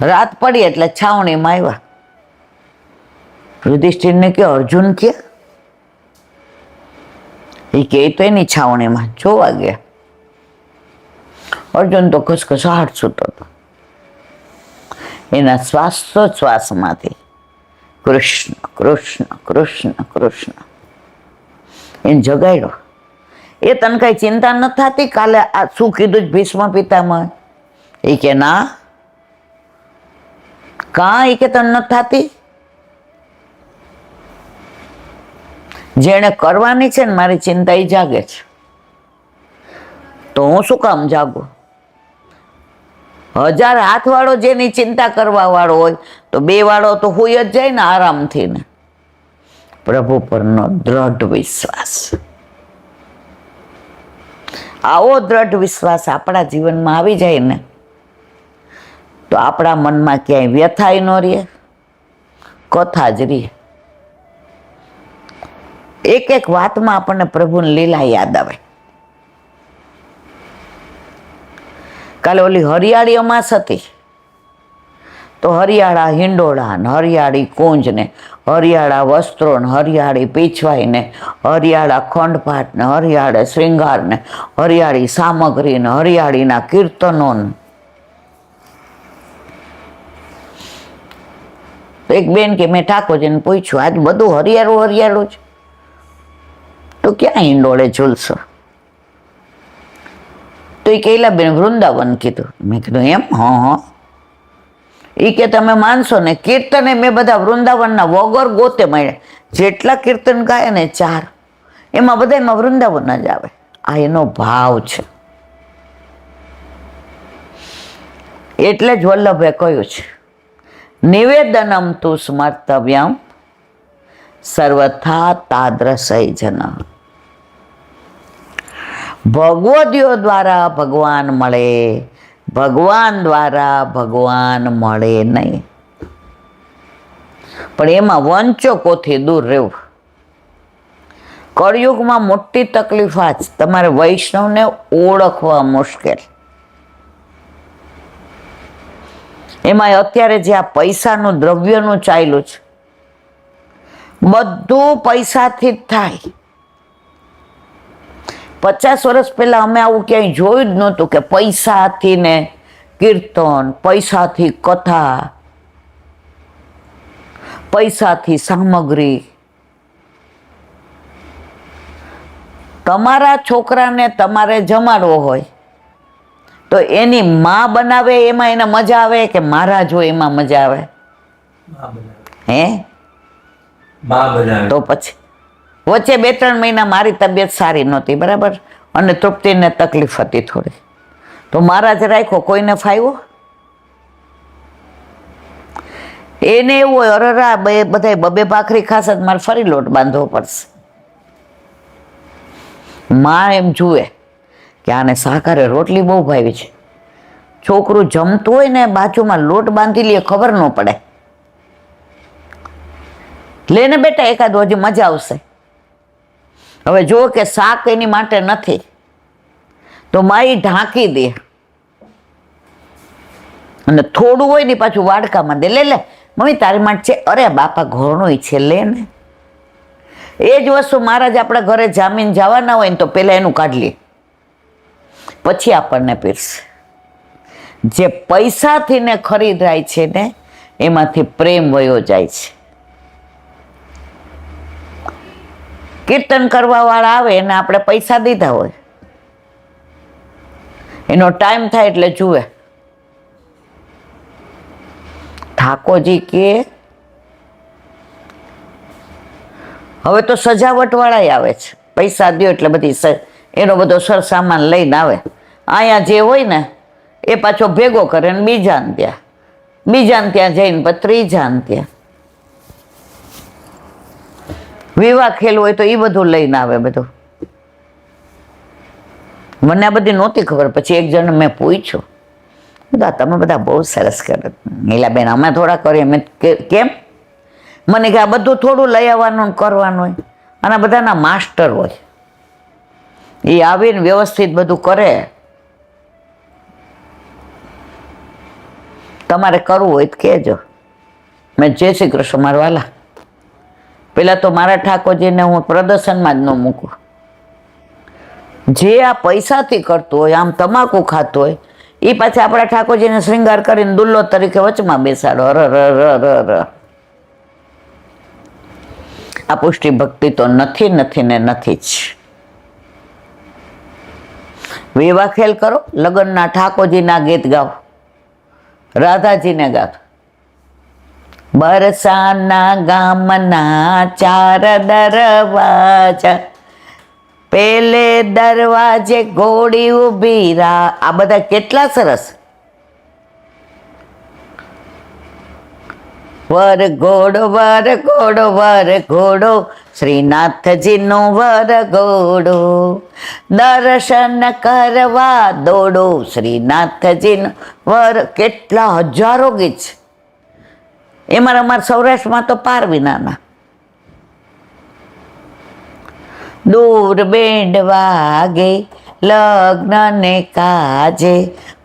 રાત પડી એટલે છાવણીમાં આવ્યા. યુધિષ્ઠિરને કે અર્જુન કે એ કે તો એની છાવણીમાં જોવા ગયા. અર્જુન તો ઘસઘસાટ સૂતો હતો. એના શ્વાસોચ્છ્વાસમાંથી કૃષ્ણ કૃષ્ણ કૃષ્ણ કૃષ્ણ એને જગાડ્યો. એ તને કઈ ચિંતા ન થતી કાલે આ શું કીધું ભીષ્મ પિતામહ? એ કે ના, કાં? એ કે તને ન થતી? જેને કરવાની છે ને મારી ચિંતા એ જાગે છે, તો હું શું કામ જાગું? 1000 હાથ વાળો જેની ચિંતા કરવા વાળો હોય તો 2 વાળો તો હોય જ જાય ને આરામથી. ને પ્રભુ પરનો દ્રઢ વિશ્વાસ, આવો દ્રઢ વિશ્વાસ આપણા જીવનમાં આવી જાય ને તો આપણા મનમાં ક્યાંય વ્યથાય ન રહે, કથા જ રહે. એક એક વાતમાં આપણને પ્રભુની લીલા યાદ આવે. કાલે ઓલી હરિયાળી અમાસ હતી તો હરિયાળા હિંડોળા ને હરિયાળી કુંજ ને હરિયાળા વસ્ત્રો ને હરિયાળી પીછવાઈ ને હરિયાળા ખંડપાઠ ને હરિયાળે શ્રૃંગાર ને હરિયાળી સામગ્રી ને હરિયાળીના કીર્તનો ને. એક બેન કે મેં ઠાકોરજીને પૂછ્યું આજ બધું હરિયાળું હરિયાળું છે તો ક્યાં હિંડોળે ઝૂલશો? તો એ કહેલા બેન વૃંદાવન કીધું. મેં કીધું એમ? હા. એ કે તમે માનશો ને કીર્તને મેં બધા વૃંદાવનના વગર ગોતે મળ્યા. જેટલા કીર્તન ગાય ને 4 એમાં બધામાં વૃંદાવન જ આવે. આ એનો ભાવ છે. એટલે જ વલ્લભે કહ્યું છે નિવેદનમ તું સ્મર્તવ્યમ સર્વથા તાદ્રસય જન. ભગવદીઓ દ્વારા ભગવાન મળે, ભગવાન દ્વારા ભગવાન મળે નહીં. પણ એમાં વંચકોથી દૂર રહેવું. કળયુગમાં મોટી તકલીફ આ જ, તમારે વૈષ્ણવને ઓળખવા મુશ્કેલ. એમાં અત્યારે જે આ પૈસાનું દ્રવ્યનું ચાલ્યું છે બધું પૈસાથી જ થાય. 50 વર્ષ પહેલા અમે આવું ક્યાંય જોયું જ નહોતું કે પૈસાથી ને કીર્તન, પૈસાથી કથા, પૈસાથી સામગ્રી. તમારા છોકરાને તમારે જમાડવો હોય તો એની માં બનાવે એમાં એને મજા આવે કે મારા જો એમાં મજા આવે? હે? તો પછી વચ્ચે 2-3 મહિના મારી તબિયત સારી નહોતી, બરાબર, અને તૃપ્તિને તકલીફ હતી થોડી, તો મહારાજ રાખ્યો, કોઈને ફાવ્યો? એને એવું હોય અરરા બધા 2 ભાખરી ખાશે મારે ફરી લોટ બાંધવો પડશે. માં એમ જુએ કે આને શાકારે રોટલી બહુ ભાવી છે. છોકરું જમતું હોય ને બાજુમાં લોટ બાંધી લે ખબર ન પડે. લેને બેટા એકાદ હજી મજા આવશે. હવે જો કે શાક એની માટે નથી તો માઈ ઢાંકી દે અને થોડું હોય ને પાછું વાડકામાં દે. લે મમ્મી તારી માટે છે. અરે બાપા ઘણું છે, લે ને. એ જ વસ્તુ મહારાજ આપણા ઘરે જામીન જવાના હોય ને તો પેલા એનું કાઢી લે, પછી આપણને પીરસે. જે પૈસાથી ને ખરીદાય છે ને એમાંથી પ્રેમ વયો જાય છે. કીર્તન કરવા વાળા આવે એને આપણે પૈસા દીધા હોય, એનો ટાઈમ થાય એટલે જુએ. ઠાકોરજી કે હવે તો સજાવટ વાળા આવે છે, પૈસા દો એટલે બધી એનો બધો સરસામાન લઈને આવે. અહીંયા જે હોય ને એ પાછો ભેગો કરે ને બીજાને ત્યાં જઈને પછી ત્રીજાને ત્યાં. વિવાહ ખેલ હોય તો એ બધું લઈને આવે બધું. મને આ બધી નહોતી ખબર. પછી એક જણ મેં પૂછ્યું, બધા તમે બધા બહુ સરસ કરો. નીલાબેન અમે થોડા કરીએ. મેં કેમ? મને કે આ બધું થોડું લઈ આવવાનું કરવાનું હોય અને બધાના માસ્ટર હોય. એ આવીને વ્યવસ્થિત બધું કરે. તમારે કરવું હોય તો કહેજો. મેં જય શ્રી કૃષ્ણ મારા વાલા. પેલા તો મારા ઠાકોરજીને હું પ્રદર્શનમાં જ ન મૂકું. જે આ પૈસાથી કરતું હોય, આમ તમાકુ ખાતું હોય, એ પાછા આપણા ઠાકોરજીને શ્રૃંગાર કરીને દુલ્લો તરીકે વચમાં બેસાડો. ર. આ પુષ્ટિ ભક્તિ તો નથી ને નથી જ. વિવાહ ખેલ કરો, લગ્નના ઠાકોરજીના ગીત ગાઓ, રાધાજીને ગાઓ. બરસાના ગામના 4 દરવાજા, પેલે દરવાજે ઘોડી ઉભી રા. આ બધા કેટલા સરસ. વર ઘોડો શ્રીનાથજીનો વર ઘોડો, દર્શન કરવા દોડો શ્રીનાથજીનો વર. કેટલા હજારો ગીત છે. એમાં અમારા સૌરાષ્ટ્રમાં તો પાર વિનાના. દૂર બેન્ડ વાગે લગ્ન ને કાજે,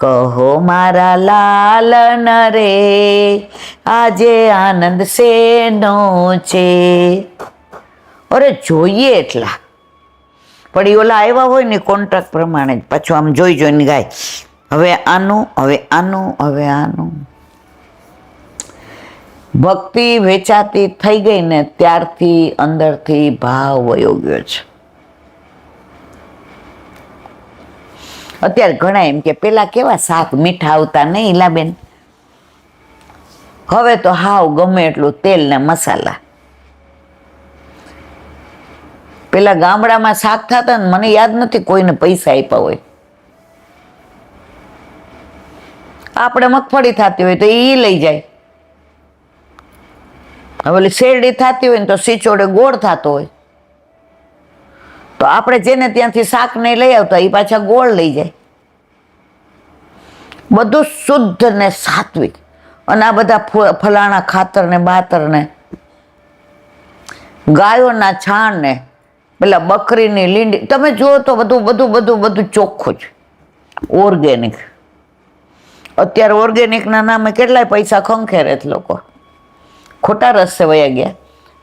કહો મારા લાલન રે આજે આનંદ શેનો છે. અરે જોઈએ એટલા. પણ એ ઓલા આવ્યા હોય ને કોન્ટ્રાક્ટ પ્રમાણે જ પાછું આમ જોઈને ગાય. હવે આનું. ભક્તિ વેચાતી થઈ ગઈ ને ત્યારથી અંદરથી ભાવ વયો ગયો છે. અત્યારે ઘણા એમ કે પેલા કેવા શાક મીઠા આવતા નહીં ઈલાબેન, હવે તો હાવ ગમે એટલું તેલ ને મસાલા. પેલા ગામડામાં શાક થતા ને મને યાદ નથી કોઈને પૈસા આપ્યા હોય. આપણે મગફળી થતી હોય તો એ લઈ જાય. હવે શેરડી થતી હોય ને તો સિચોડે ગોળ થતો હોય તો આપણે જેને ત્યાંથી શાક નહીં લઈ આવતા એ પાછા ગોળ લઈ જાય. બધું શુદ્ધ ને સાત્વિક. અને આ બધા ફલાણા ખાતર ને બાતર ને ગાયોના છાણ ને પેલા બકરીની લીંડી, તમે જુઓ તો બધું ચોખ્ખું જ ઓર્ગેનિક. અત્યારે ઓર્ગેનિકના નામે કેટલાય પૈસા ખંખેરે છે લોકો. ખોટા રસ્તે વયા ગયા.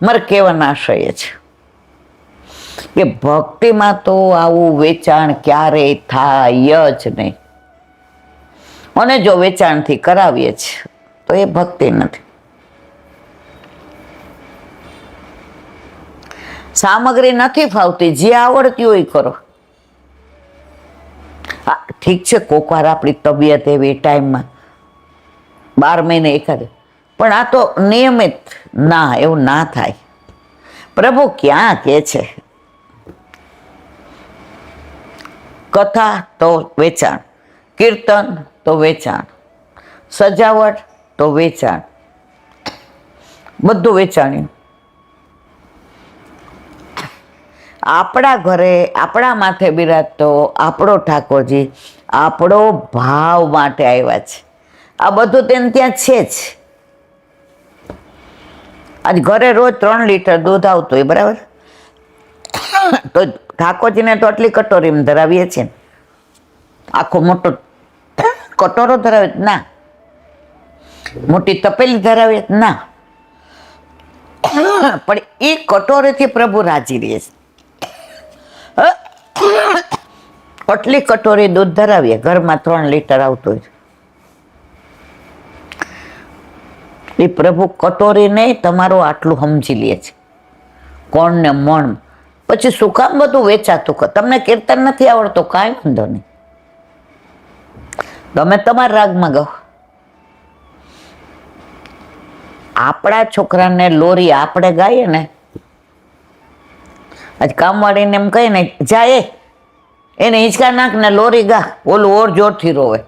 મારે કહેવાના આશય છે કે ભક્તિમાં તો આવું વેચાણ ક્યારેય થાય જ નહીં. અને જો વેચાણથી કરાવીએ છીએ તો એ ભક્તિ નથી. સામગ્રી નથી ફાવતી, જે આવડતી હોય કરો. હા ઠીક છે, કોક વાર આપણી તબિયત એવી ટાઈમમાં 12 મહિને એકાદ, પણ આ તો નિયમિત ના, એવું ના થાય. પ્રભુ ક્યાં કે છે કથા તો વેચાણ, કીર્તન તો વેચાણ, સજાવટ તો વેચાણ, બધું વેચાણ્યું. આપણા ઘરે આપણા માથે બિરાજતો આપણો ઠાકોરજી આપણો ભાવ માટે આવ્યા છે. આ બધું તેને ત્યાં છે જ. આજ ઘરે રોજ 3 લીટર દૂધ આવતું હોય, બરાબર? તો ઠાકોરજીને તો આટલી કટોરીમાં ધરાવીએ છીએ ને. આખો મોટો કટોરો ધરાવે ના, મોટી તપેલી ધરાવે ના, પણ એ કટોરીથી પ્રભુ રાજી રહે છે. આટલી કટોરી દૂધ ધરાવીએ, ઘરમાં 3 લીટર આવતું હોય. એ પ્રભુ કટોરી નહીં, તમારું આટલું સમજી લે છે. કોણ ને મણ. પછી શું કામ બધું વેચાતું? તમને કીર્તન નથી આવડતો, કાંઈ વાંધો નહીં, તમે તમારા રાગમાં ગાઓ. આપણા છોકરાને લોરી આપણે ગાઈએ ને, આજ કામવાળીને એમ કહે ને, જાય એને હિંચકા નાખ ને લોરી ગા, ઓલું ઓર જોરથી રોવે.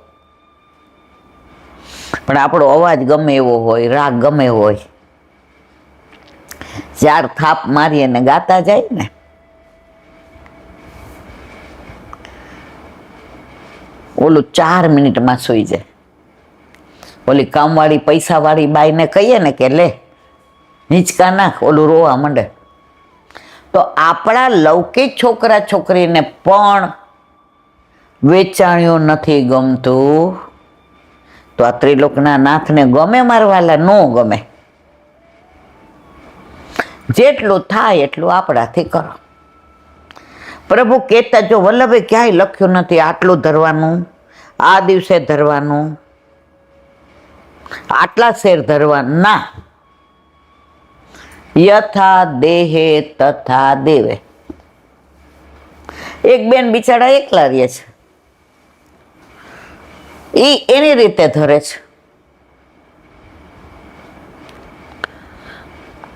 પણ આપણો અવાજ ગમે એવો હોય, રાગ ગમે હોય, ચાર થાપ મારી અને ગાતા જાય ને, ઓલું 4 મિનિટમાં સૂઈ જાય. ઓલી કામવાળી પૈસાવાળી બાઈને કહીએ ને કે લે હિંચકા નાખ, ઓલું રોવા માંડે. તો આપણા લૌકિક છોકરા છોકરીને પણ વેચાણ્યું નથી ગમતું, તો આ ત્રિલોકના નાથને ગમે મારવાલા? ન ગમે. જેટલું થાય એટલું આપણાથી કરો. પ્રભુ કહેતા, જો વલ્લભે ક્યાંય લખ્યું નથી આટલું ધરવાનું, આ દિવસે ધરવાનું, આટલા શેર ધરવાના. ના, યથા દેહે તથા દેવે. એક બેન બિચારા એકલા રહે છે, એની રીતે ધરે છે.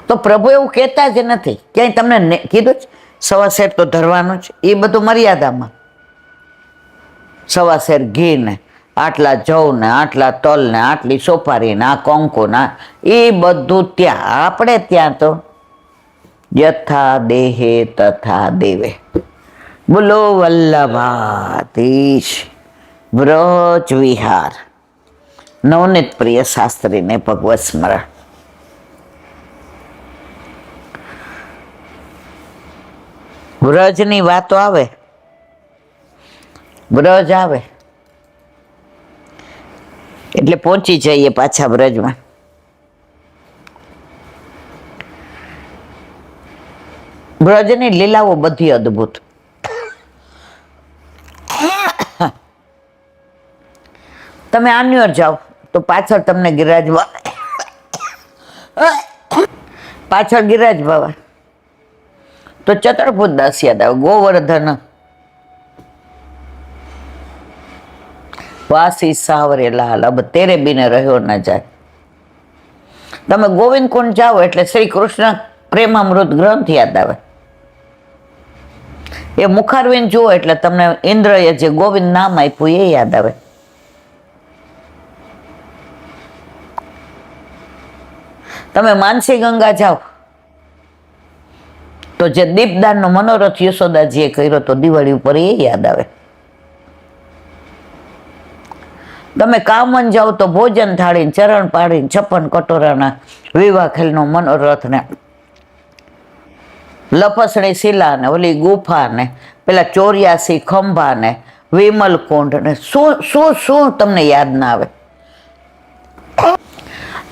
તો પ્રભુ એવું કહેતા જ નથી, ક્યાંય તમને કીધું જ 1.25 શેર તો ધરવાનું જ. એ બધું મર્યાદામાં. 1.25 શેર ઘી ને, આટલા જવ ને, આટલા તલ ને, આટલી સોપારી ને, આ કંકુ ને, એ બધું ત્યાં. આપણે ત્યાં તો યથા દેહે તથા દેવે. બોલો વલ્લભાધીશ. વ્રજ વિહાર. નવનીત પ્રિય શાસ્ત્રીને ભગવત સ્મરણ. વ્રજની વાતો આવે, વ્રજ આવે એટલે પહોંચી જઈએ પાછા વ્રજમાં. વ્રજની લીલાઓ બધી અદ્ભુત. તમે આન્યોર જાઓ તો પાછળ તમને ગિરિરાજ પાછળ ગિરિરાજ બાબા, તો ચતુર્ભુજ દાસ યાદ આવે. ગોવર્ધન વાસી સાવરે લાલ, અબ તેરે બિને રહ્યો ન જાય. તમે ગોવિંદ કુંડ જાઓ એટલે શ્રી કૃષ્ણ પ્રેમામૃત ગ્રંથ યાદ આવે. એ મુખારવિંદ જુઓ એટલે તમને ઇન્દ્રએ જે ગોવિંદ નામ આપ્યું એ યાદ આવે. તમે માનસી ગંગા જાઓ તો જે દીપદાનનો મનોરથ યશોદાજીએ કર્યો તો દિવાળી ઉપર એ યાદ આવે. તમે કામન જાઓ તો ભોજન થાળીને, ચરણ પાડીને, 56 કટોરાના વિવાહ ખેલનો મનોરથ ને, લપસણી શિલા ને, ઓલી ગુફા ને, પેલા 84 ખંભા ને, વિમલ કુંડ ને, શું શું શું તમને યાદ ના આવે?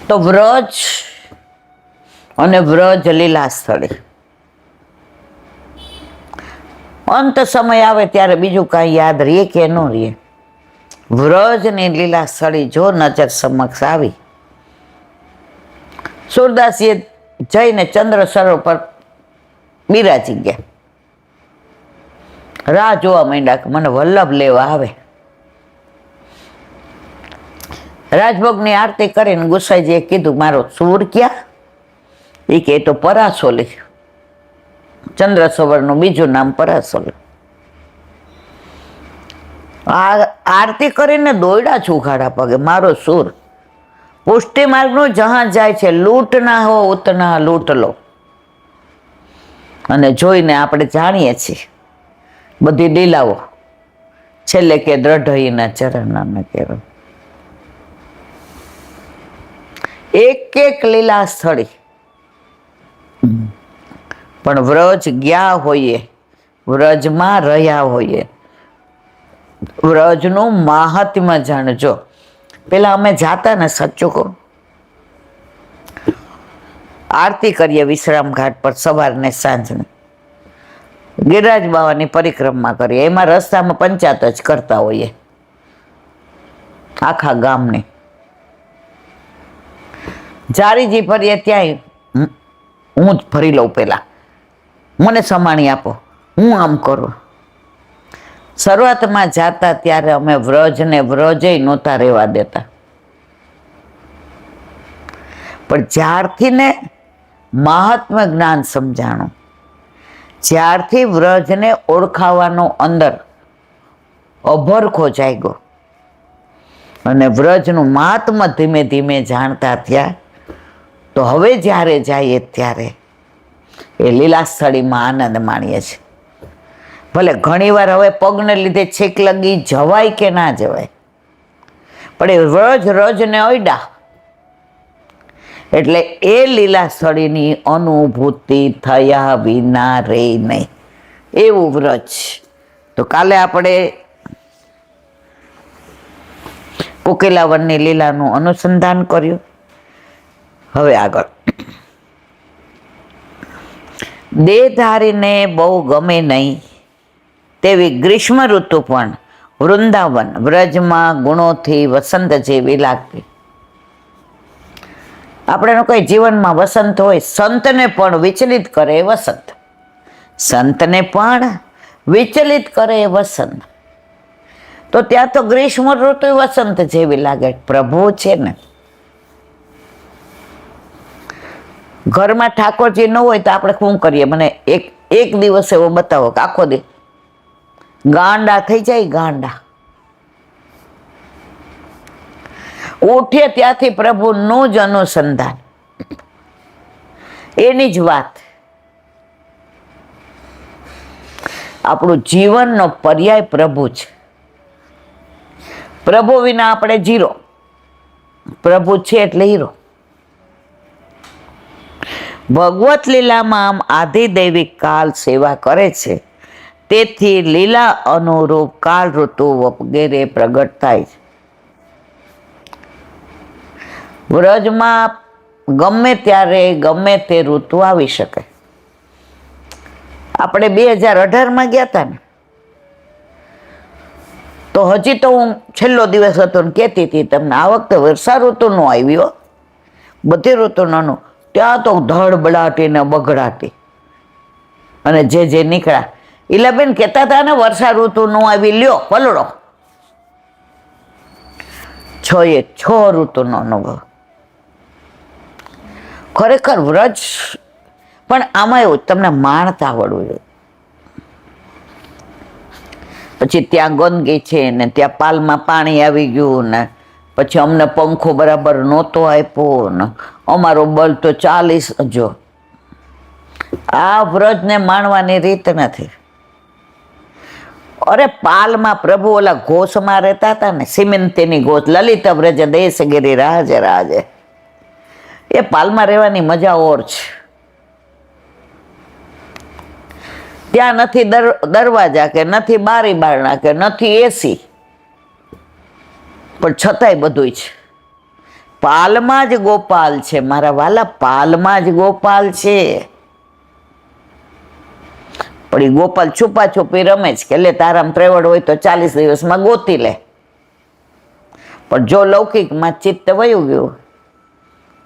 તો વ્રજ અને વ્રજ લીલા સ્થળે અંત સમય આવે ત્યારે બીજું કાંઈ યાદ રહીએ કે ન રહીએ. વ્રજની લીલા સ્થળી જો નજર સમક્ષ આવી. સુરદાસીએ જઈને ચંદ્ર સરોવર પર બિરાજી ગયા. રાહ જોવા માંડ્યા કે મને વલ્લભ લેવા આવે. રાજભોગની આરતી કરીને ગુસાઈજીએ કીધું, મારો સૂર ક્યાં? એ કે તો પરાસોલી. ચંદ્ર સરોવરનું બીજું નામ પરાસોલી. આરતી કરીને દોયડા છુખાડા પગે, મારો સૂર. પુષ્ટિ માર્ગનું જહાં જાય છે, લૂંટ ના હો ઉતના લૂંટ લો. અને જોઈને આપણે જાણીએ છીએ બધી લીલાઓ. છેલ્લે કે દ્રઢઈના ચરણના કેરો. એક એક લીલા સ્થળી. પણ વ્રજ ગયા હોઈએ, વ્રજમાં રહ્યા હોઈએ, વ્રજનું મહાત્મ્ય જાણજો. પેલા અમે જાતા ને, સાચું કહું, આરતી કરીએ વિશ્રામ ઘાટ પર સવારને સાંજને, ગિરિરાજ બાવાની પરિક્રમા કરીએ. એમાં રસ્તામાં પંચાયત જ કરતા હોઈએ આખા ગામની. જારીજી ફરીએ ત્યાંય હું જ ફરી લઉં. પેલા મને સમાણી આપો, હું આમ કરું. શરૂઆતમાં જાતા ત્યારે અમે વ્રજને વ્રજય નહોતા રહેવા દેતા. પણ જ્યારથી ને મહાત્મ્ય જ્ઞાન સમજાણું, જ્યારથી વ્રજને ઓળખાવાનો અંદર અભરખો જાગ્યો, અને વ્રજનું મહાત્મ્ય ધીમે ધીમે જાણતા થયા. તો હવે જ્યારે જઈએ ત્યારે એ લીલાસ્થળીમાં આનંદ માણીએ છીએ. ભલે ઘણીવાર હવે પગને લીધે છેક લગી જવાય કે ના જવાય, પણ એ વ્રજ રજને અડ્યા એટલે એ લીલાસ્થળીની અનુભૂતિ થયા વિના રે નહીં, એવું વ્રજ. તો કાલે આપણે કોકિલાવનની લીલાનું અનુસંધાન કર્યું. હવે આગળ, દેહધારીને બહુ ગમે નહીં તેવી ગ્રીષ્મ ઋતુ પણ વૃંદાવન વ્રજમાં ગુણોથી વસંત જેવી લાગતી. આપણે કોઈ જીવનમાં વસંત હોય, સંતને પણ વિચલિત કરે એ વસંત, સંતને પણ વિચલિત કરે એ વસંત. તો ત્યાં તો ગ્રીષ્મ ઋતુ વસંત જેવી લાગે. પ્રભુ છે ને, ઘરમાં ઠાકોરજી ન હોય તો આપણે શું કરીએ? મને એક દિવસ એવો બતાવો કે આખો દી ગાંડા થઈ જાય. ગાંડા ઉઠે ત્યાંથી પ્રભુનું જ અનુસંધાન, એની જ વાત. આપણું જીવનનો પર્યાય પ્રભુ છે. પ્રભુ વિના આપણે જીરો, પ્રભુ છે એટલે હીરો. ભગવત લીલામાં આમ આધિદૈવિક કાલ સેવા કરે છે, તેથી લીલા અનુરૂપ કાળ ઋતુ વગેરે પ્રગટ થાય છે. વ્રજમાં ગમે ત્યારે ગમે તે ઋતુ આવી શકે. આપણે 2018માં ગયા હતા ને, તો હજી તો હું છેલ્લો દિવસ હતો ને કહેતી હતી તમને, આ વખતે વર્ષા ઋતુનું આવ્યો, બધી ઋતુનું. ત્યાં તો ધડબડાટી ને બગડાટી, અને જે નીકળ્યા ઈલાબેન કહેતા હતા ને વર્ષા ઋતુનું આવી, લ્યો પલળો. 6 ઋતુનો અનુભવ. ખરેખર વ્રજ પણ આમાં એવું તમને માણતા આવડવું જોઈએ. પછી ત્યાં ગંદકી છે ને, ત્યાં પાલમાં પાણી આવી ગયું ને, પછી અમને પંખો બરાબર નહોતો આપ્યો ને, અમારો બળ તો 40. જો આ વ્રજને માણવાની રીત નથી. અરે પાલમાં પ્રભુ ઓલા ઘોષમાં રહેતા હતા ને, સિમેન્તની ઘોષ, લલિત વ્રજ દેશગીરી રાજે રાજે, એ પાલમાં રહેવાની મજા ઓર છે. ત્યાં નથી દરવાજા કે નથી બારી બારણા કે નથી એસી, પણ છતાંય બધું છે. પાલમાં જ ગોપાલ છે મારા વાલા, પાલમાં જ ગોપાલ છે. પણ એ ગોપાલ છુપા છુપી રમે છે કે લે તારામ ત્રેવડ હોય તો 40 દિવસમાં ગોતી લે. પણ જો લૌકિકમાં ચિત્ત વયું ગયું,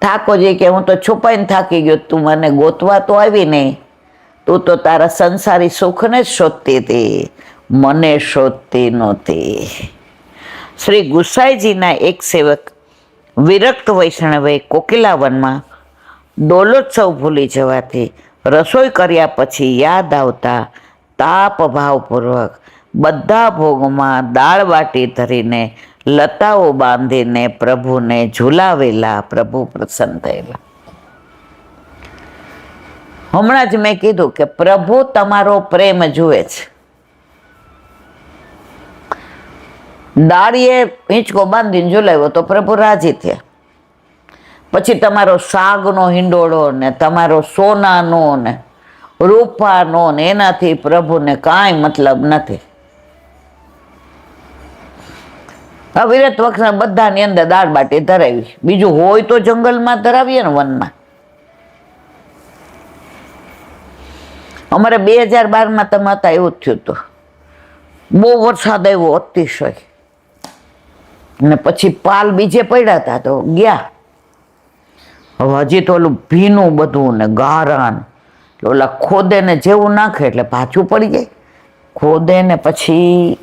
ઠાકોરજી કે હું તો છુપાઈને થાકી ગયો, તું મને ગોતવા તો આવી નહીં, તું તો તારા સંસારી સુખને જ શોધતી હતી, મને શોધતી નહોતી. શ્રી ગુસાઈજીના એક સેવક વિરક્ત વૈષ્ણવે કોકિલાવનમાં ડોલોત્સવ ભૂલી જવાથી રસોઈ કર્યા પછી યાદ આવતા તાપ ભાવપૂર્વક બધા ભોગમાં દાળ બાટી ધરીને લતાઓ બાંધીને પ્રભુને ઝુલાવેલા. પ્રભુ પ્રસન્ન થયેલા. હમણાં જ મેં કીધું કે પ્રભુ તમારો પ્રેમ જુએ છે. દાળીએ હિંચકો બાંધીને ઝુલાવ્યો તો પ્રભુ રાજી થયા. પછી તમારો સાગનો હિંડોળો ને તમારો સોનાનો ને રૂપાનો ને, એનાથી પ્રભુને કાંઈ મતલબ નથી. આ વિરત વખત બધાની અંદર દાળ બાટી ધરાવી, બીજું હોય તો જંગલમાં ધરાવીએ ને, વનમાં. અમારે 2012માં તમે હતા એવું જ થયું હતું. બહુ વરસાદ આવ્યો અતિશય, ને પછી પાલ બીજે પડ્યા હતા તો ગયા. હવે હજી તો ઓલું ભીનું બધું ને ગારાન, ઓલા ખોદે ને જેવું નાખે એટલે પાછું પડી જાય. ખોદે ને પછી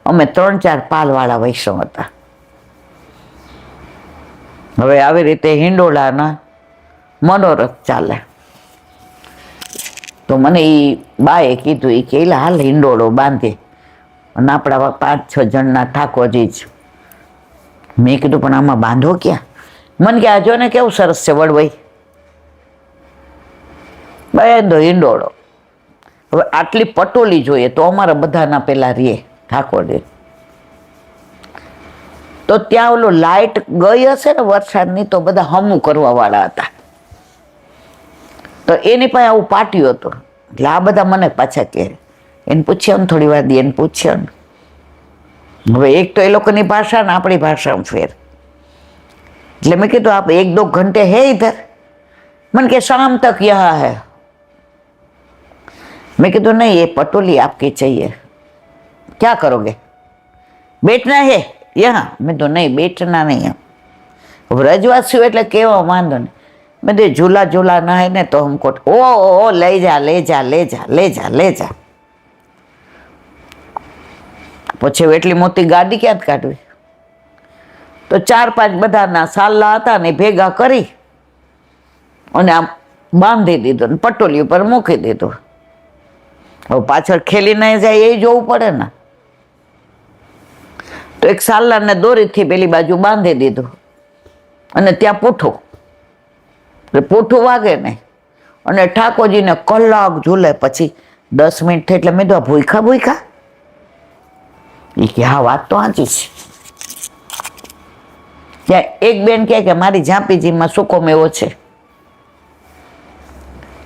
અમે 3-4 પાલવાળા વૈષ્ણવ હતા. હવે આવી રીતે હિંડોળાના મનોરથ ચાલે. તો મને એ બાએ કીધું, એ કે હાલ હિંડોળો બાંધે, અને આપણા 5-6 જણના ઠાકોરજી જ મેં કીધું પણ આમાં બાંધો ક્યાં? મને કે આ જો ને કેવું સરસ છે વડવાઈ, બાંધો હિંડોળો. હવે આટલી પટોલી જોઈએ તો અમારા બધાના પેલા રે ઠાકોરજી. તો ત્યાં ઓલો લાઇટ ગઈ હશે ને વરસાદની, તો બધા હમું કરવા વાળા હતા. તો એની પાસે આવું પાટિયું હતું. એટલે આ બધા મને પાછા કહે, એને પૂછ્યો ને થોડી વાર એને પૂછ્યો ને. હવે એક તો એ લોકોની ભાષા ને આપણી ભાષામાં ફેર. એટલે મેં કીધું આપ 1-2 ઘંटे है इधर? मन के शाम तक यहाँ है. मैं कहा नहीं ये पटोली आपकी चाहिए, क्या करोगे? बैठना है यहाँ? मैं तो नहीं बैठना नहीं है. ब्रजवासियों એટલે કેવો વાંધો ને. મેં તો ઝૂલા ઝૂલા ના હે ને તો हमको ओ ले जा ले जा ले जा ले जा ले जा. પછી એટલી મોટી ગાડી ક્યાં કાઢવી? તો 4-5 બધાના સાલા હતા ને ભેગા કરી અને આમ બાંધી દીધું ને પટોલી ઉપર મૂકી દીધું. હવે પાછળ ખેલી નહીં જાય એ જોવું પડે ને. તો એક સાલાને દોરીથી પેલી બાજુ બાંધી દીધું અને ત્યાં પૂઠું, એટલે પૂઠું વાગે નહીં. અને ઠાકોરજીને કલાક ઝૂલે. પછી 10 મિનિટ થઈ એટલે મેં તો ભૂખા ભૂખા. એ કે હા વાત તો સાચી છે. ત્યાં એક બેન કહે કે મારી ઝાંપીજીમાં સૂકો મેવો છે.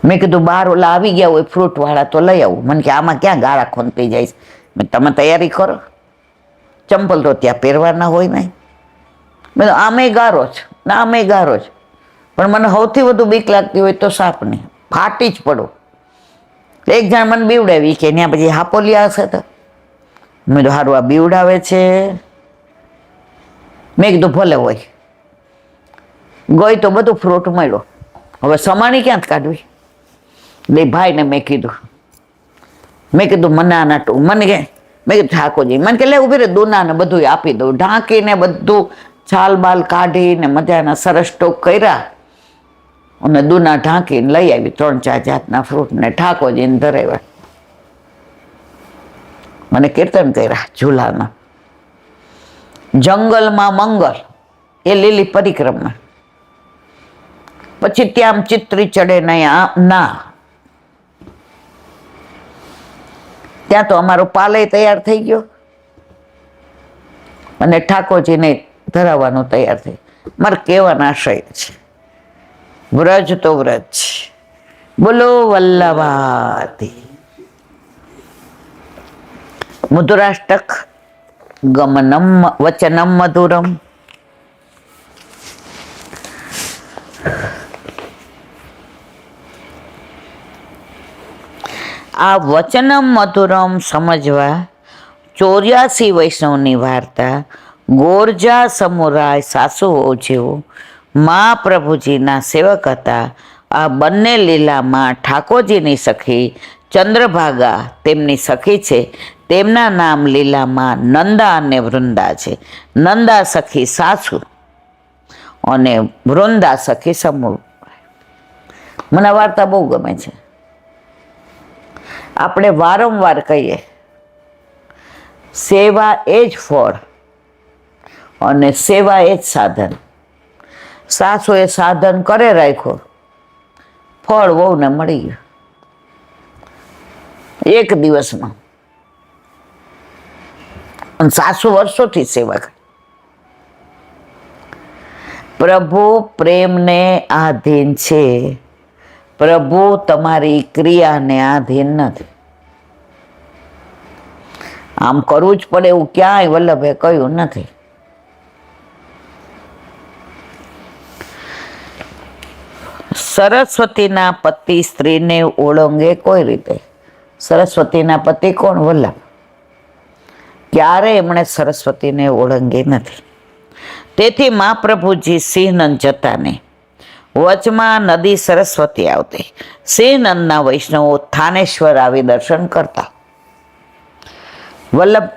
મેં કીધું બહાર ઓલા આવી ગયા હોય ફ્રૂટ વાળા તો લઈ આવું. મને કે આમાં ક્યાં ગાળા ખોંતી જાય? મેં તમે તૈયારી કરો, ચંપલ તો ત્યાં પહેરવાના હોય નહીં. મેં આમે ગારો છે ના આમે ગારો છે, પણ મને સૌથી વધુ બીક લાગતી હોય તો સાપની. ફાટી જ પડો. એક જણ મને બીવડાવી કે ત્યાં પછી હાપોલિયા હશે તો. મેં તો સારું આ બીવડાવે છે. મેં કીધું ભલે હોય. ગઈ તો બધું ફ્રૂટ મળ્યો. હવે સમાણી ક્યાં કાઢવી? બે ભાઈને મેં કીધું મને આના મને કે મેં કીધું ઠાકોરજી, મને કે લે ઉભી રે દોના ને બધું આપી દઉં. ઢાંકીને બધું છાલ બાલ કાઢીને મજાના સરસ ટોક કર્યા અને દૂના ઢાંકીને લઈ આવી 3-4 જાતના ફ્રૂટ ને ઠાકોરજીને ધરાવ્યા. મને કીર્તન કર્યા ઝૂલાના. જંગલમાં મંગલ એ લીલી પરિક્રમા. પછી ત્યાં આમ ચિત્રી ચડે નહીં ના. ત્યાં તો અમારો પાલય તૈયાર થઈ ગયો અને ઠાકોરજીને ધરાવવાનું તૈયાર થઈ. મારે કહેવાના આશય છે વ્રજ તો વ્રજ. બોલો વલ્લભાથી. મધુરાષ્ટક ગમનમ વચનમ મધુરમ. આ વચનમ મધુરમ સમજવા 84 વૈષ્ણવની વાર્તા ગોરજા સમુરાય સાસુઓ જેવો મહાપ્રભુજીના સેવક હતા. આ બંને લીલામાં ઠાકોરજીની સખી ચંદ્રભાગા તેમની સખી છે. તેમના નામ લીલામાં નંદા અને વૃંદા છે. નંદા સખી સાસુ અને વૃંદા સખી સમૂહ. મને વાર્તા બહુ ગમે છે. આપણે વારંવાર કહીએ સેવા એ જ ફળ અને સેવા એ જ સાધન. સાસુએ સાધન કરે રાખ્યો, ફળ વહુને મળી ગયું એક દિવસમાં. અને સાસુ વર્ષોથી સેવા કરે. પ્રભુ પ્રેમને આધીન છે, પ્રભુ તમારી ક્રિયાને આધીન નથી. આમ કરવું જ પડે એવું ક્યાંય વલ્લભે કહ્યું નથી. સરસ્વતીના પતિ સ્ત્રીને ઓળંગે કોઈ રીતે. સરસ્વતીના પતિ કોણ? વલ્લભ. ક્યારે એમણે સરસ્વતીને ઓળંગી નથી. તેથી મહાપ્રભુજી સિંહનંદ જતા ને વચમાં નદી સરસ્વતી આવતી. સિંહનંદના વૈષ્ણવો થાનેશ્વર આવી દર્શન કરતા. વલ્લભ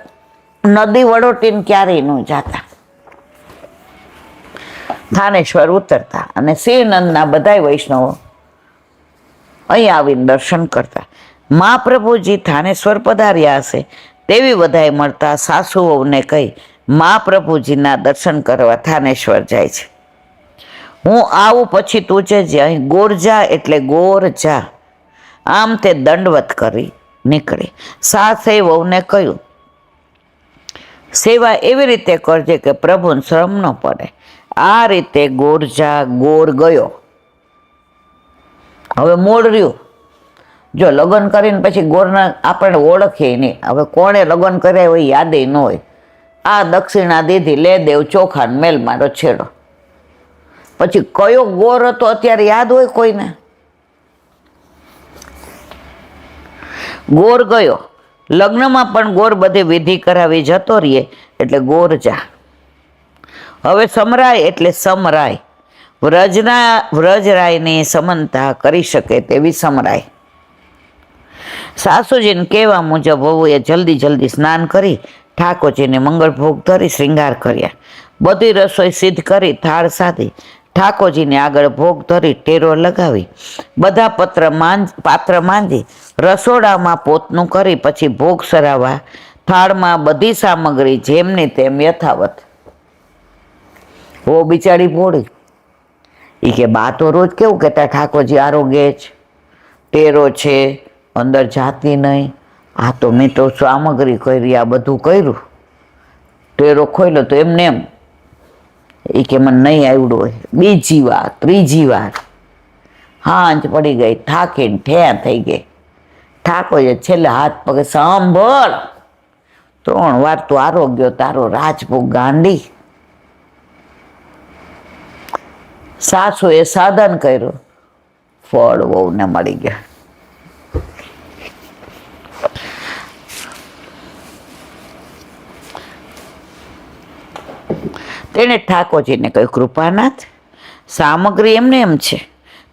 નદી વડોટીને ક્યારેય ન જાતા, થાનેશ્વર ઉતરતા અને સિંહનંદના બધા વૈષ્ણવો અહીં આવીને દર્શન કરતા. મહાપ્રભુજી થાનેશ્વર પધાર્યા હશે તેવી બધાએ મળતા સાસુ વહુને કહી મા પ્રભુજીના દર્શન કરવા થાનેશ્વર જાય છે. હું આવું પછી તું જજે, અહીં ગોરજા એટલે ગોરજા. આમ તે દંડવત કરી નીકળી. સાસે વહુને કહ્યું, સેવા એવી રીતે કરજે કે પ્રભુને શ્રમ ન પડે. આ રીતે ગોરજા ગોર ગયો. હવે મૂળ રહ્યું, જો લગ્ન કરીને પછી ગોરના આપણે ઓળખીએ નહીં. હવે કોણે લગ્ન કર્યા હોય યાદે ન હોય. આ દક્ષિણા દીધી, લે દેવ ચોખાન મેલ મારો છેડો. પછી કયો ગોર હતો અત્યારે યાદ હોય કોઈને? ગોર ગયો. લગ્નમાં પણ ગોર બધી વિધિ કરાવી જતો રહીએ એટલે ગોર જા. હવે સમરાય એટલે સમરાય. વ્રજરાયની સમનતા કરી શકે તેવી સમરાય. સાસુજીને કહેવા મુજબ વહુએ જલ્દી સ્નાન કરી ઠાકોરજીને મંગળ ભોગ ધરી શ્રૃંગાર કર્યા. બધી રસોઈ સિદ્ધ કરી થાળ સાધી ઠાકોરજીને આગળ ભોગ ધરી ટેરો લગાવી બધા પાત્ર માંજી રસોડામાં પોતનું કરી પછી ભોગ સરાવવા થાળમાં બધી સામગ્રી જેમની તેમ યથાવત. ઓ બિચારી ભોળી, એ કે બા તો રોજ કેવું કહેતા ઠાકોરજી આરોગ્ય જ ટેરો છે, અંદર જાતી નહીં. આ તો મેં તો સામગ્રી કરી, આ બધું કર્યું, ટેરો ખોલ્યો તો એમને એમ. એ કે મને નહીં આવડ્યું હોય. બીજી વાર ત્રીજી વાર હાંજ પડી ગઈ, થાકીને ઠેર થઈ ગઈ. ઠાકોરજી છેલ્લે હાથ પગે સાંભળ, 3 વાર તો આરોગ્ય તારો રાજભોગ ગાંડી. સાસુએ સાધન કર્યું, ફળ વહુને મળી ગયા. તેણે ઠાકોરજીને કહ્યું, કૃપાનાથ, સામગ્રી એમને એમ છે.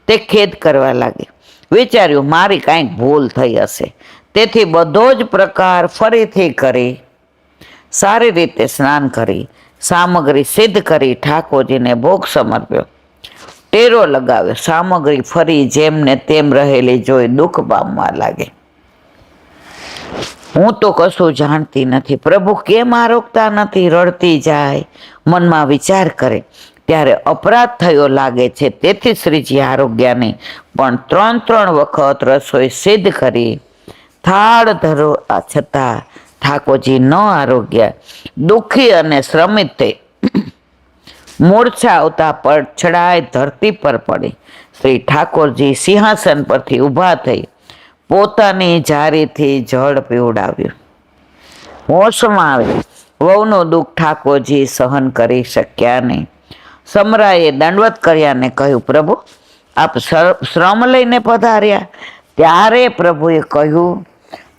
તે ખેદ કરવા લાગી. વિચાર્યું મારી કાંઈક ભૂલ થઈ હશે, તેથી બધો જ પ્રકાર ફરીથી કરી સારી રીતે સ્નાન કરી સામગ્રી સિદ્ધ કરી ઠાકોરજીને ભોગ સમર્પ્યો. ટેરો લગાવ્યો. સામગ્રી ફરી જેમને તેમ રહેલી જોઈ દુઃખ પામવા લાગે. હું તો કશું જાણતી નથી, પ્રભુ કેમ આરોગતા નથી? રડતી જાય, મનમાં વિચાર કરે. ત્યારે અપરાધ થયો લાગે છે, તેથી શ્રીજી આરોગ્યાની પણ 3 વખત રસોઈ સિદ્ધ કરી થાળ ધરો છતાં ઠાકોરજી ન આરોગ્યા. દુઃખી અને શ્રમિત થઈ મૂર્છા આવતા પડછડાય ધરતી પર પડી. શ્રી ઠાકોરજી સિંહાસન પરથી ઊભા થઈ પોતાની જારીથી જળ પીવડાવ્યું. હોશમાં આવી વહુનું દુઃખ ઠાકોરજી સહન કરી શક્યા નહીં. સમરાએ દંડવત કર્યા ને કહ્યું, પ્રભુ આપ શ્રમ લઈને પધાર્યા? ત્યારે પ્રભુએ કહ્યું,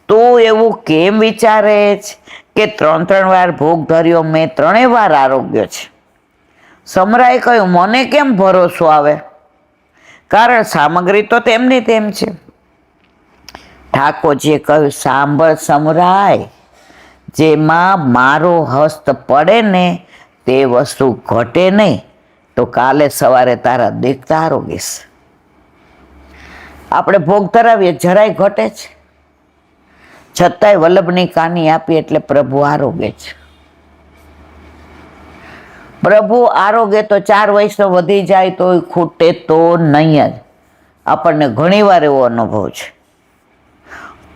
તું એવું કેમ વિચારે છે કે 3 વાર ભોગ ધર્યો, મેં 3 વાર આરોગ્ય છે? સમરાએ કહ્યું, મને કેમ ભરોસો આવે? કારણ સામગ્રી તો તેમની તેમ છે. ઠાકોરજીએ કહ્યું, સાંભળ સમરાય, જેમાં મારો હસ્ત પડે ને તે વસ્તુ ઘટે નહીં, તો કાલે સવારે તારા દેખતા આરોગીશ. આપણે ભોગ ધરાવીએ જરાય ઘટે છે, છતાંય વલ્લભની કાની આપી એટલે પ્રભુ આરોગે છે. પ્રભુ આરોગે તો 4 વૈષ્ણવ વધી જાય તો ખૂટે તો નહીં જ. આપણને ઘણીવાર એવો અનુભવ છે.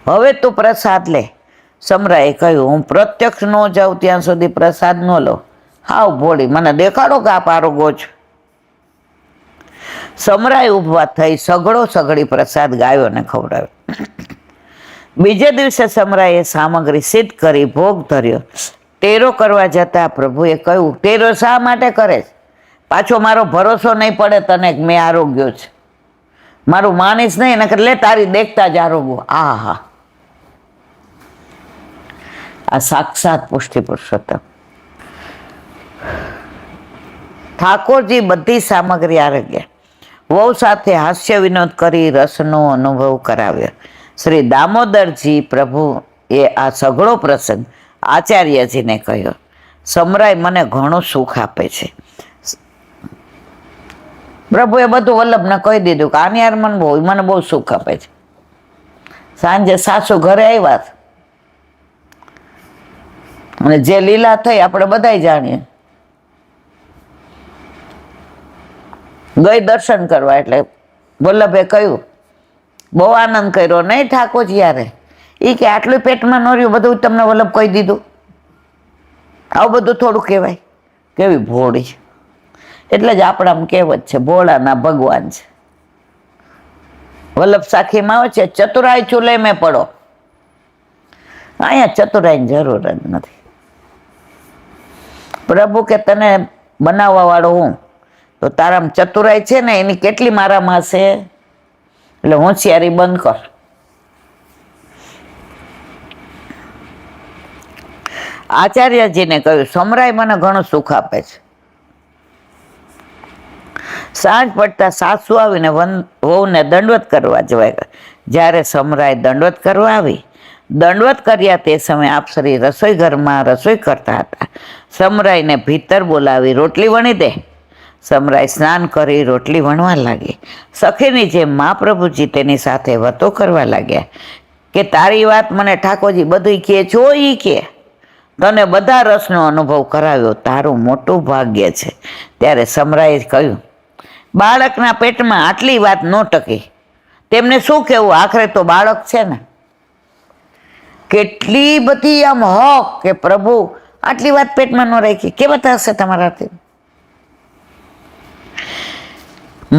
હવે તું પ્રસાદ લે. સમરાએ કહ્યું, હું પ્રત્યક્ષ ન જાઉં ત્યાં સુધી પ્રસાદ ન લો. હાવ ભોળી, મને દેખાડો કે આપ આરોગો છો. સમરાએ ઊભા થઈ સઘળી પ્રસાદ ગાયો ને ખવડાવ્યો. બીજે દિવસે સમરાએ સામગ્રી સિદ્ધ કરી ભોગ ધર્યો. ટેરો કરવા જતા પ્રભુએ કહ્યું, ટેરો શા માટે કરે છે? પાછો મારો ભરોસો નહીં પડે તને મેં આરોગ્યો છે? મારું માનીશ નહીં, એને લે તારી દેખતા જ આરોગો. આ સાક્ષાત પુષ્ટિ પુરુષોત્તમ. ઠાકોરજી બધી સામગ્રી આરોગ્ય. વહુ સાથે હાસ્ય વિનોદ કરી રસનો અનુભવ કરાવ્યો. શ્રી દામોદરજી પ્રભુ એ આ સઘળો પ્રસંગ આચાર્યજીને કહ્યો. સમરાય મને ઘણું સુખ આપે છે. પ્રભુએ બધું વલ્લભને કહી દીધું કે આની યાર મને બહુ સુખ આપે છે. સાંજે સાસુ ઘરે આવ્યા, અને જે લીલા થઈ આપણે બધાય જાણીએ. ગઈ દર્શન કરવા એટલે વલ્લભે કહ્યું, બહુ આનંદ કર્યો નહીં ઠાકોરજી યારે. એ કે આટલું પેટમાં ન રહ્યું, બધું તમને વલ્લભ કહી દીધું. આવું બધું થોડું કહેવાય. કેવી ભોળી. એટલે જ આપણામાં કહેવત છે, ભોળાના ભગવાન છે. વલ્લભ સાખીમાં આવે છે, ચતુરાઈ ચૂલે મેં પડો. અહીંયા ચતુરાઈની જરૂર જ નથી. પ્રભુ કે તને બનાવવા વાળો હું, તો તારામાં ચતુરાઈ છે ને એની કેટલી મારામાં હશે, એટલે હોશિયારી બંધ કર. આચાર્યજીને કહ્યું, સમરાય મને ઘણું સુખ આપે છે. સાંજ પડતા સાસુ આવીને વહુને દંડવત કરવા જવાય. જ્યારે સમરાય દંડવત કરવા આવી, દંડવત કર્યા તે સમયે આપસરી રસોઈ ઘરમાં રસોઈ કરતા હતા. સમરાયને ભીતર બોલાવી રોટલી વણી દે. સમરાય સ્નાન કરી રોટલી વણવા લાગી. સખીની જેમ મહાપ્રભુજી તેની સાથે વાતો કરવા લાગ્યા કે તારી વાત મને ઠાકોરજી બધું કહે છો, ઈ કે તને બધા રસનો અનુભવ કરાવ્યો, તારું મોટું ભાગ્ય છે. ત્યારે સમરાએ કહ્યું, બાળકના પેટમાં આટલી વાત ન ટકી, તેમને શું કહેવું, આખરે તો બાળક છે ને. કેટલી બધી આમ હક કે પ્રભુ આટલી વાત પેટમાં ન રાખી, કેવા થશે તમારાથી.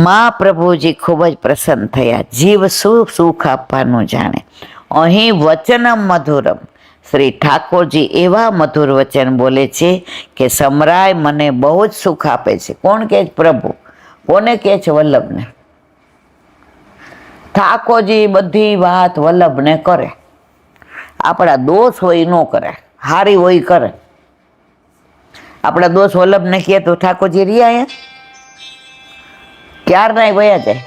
મહાપ્રભુજી ખૂબ જ પ્રસન્ન થયા. જીવ શું સુખ આપવાનું જાણે. અહીં વચનમ મધુરમ, શ્રી ઠાકોરજી એવા મધુર વચન બોલે છે કે સમરાય મને બહુ જ સુખ આપે છે. કોણ કહે છે? પ્રભુ. કોને કહે છે? વલ્લભને. ઠાકોરજી બધી વાત વલ્લભને કરે. આપણા દોષ હોય ન કરે, હારી હોય કરે. આપણા દોષ વલ્લભને કહે તો ઠાકોરજી રહ્યા ક્યારના વયા જાય.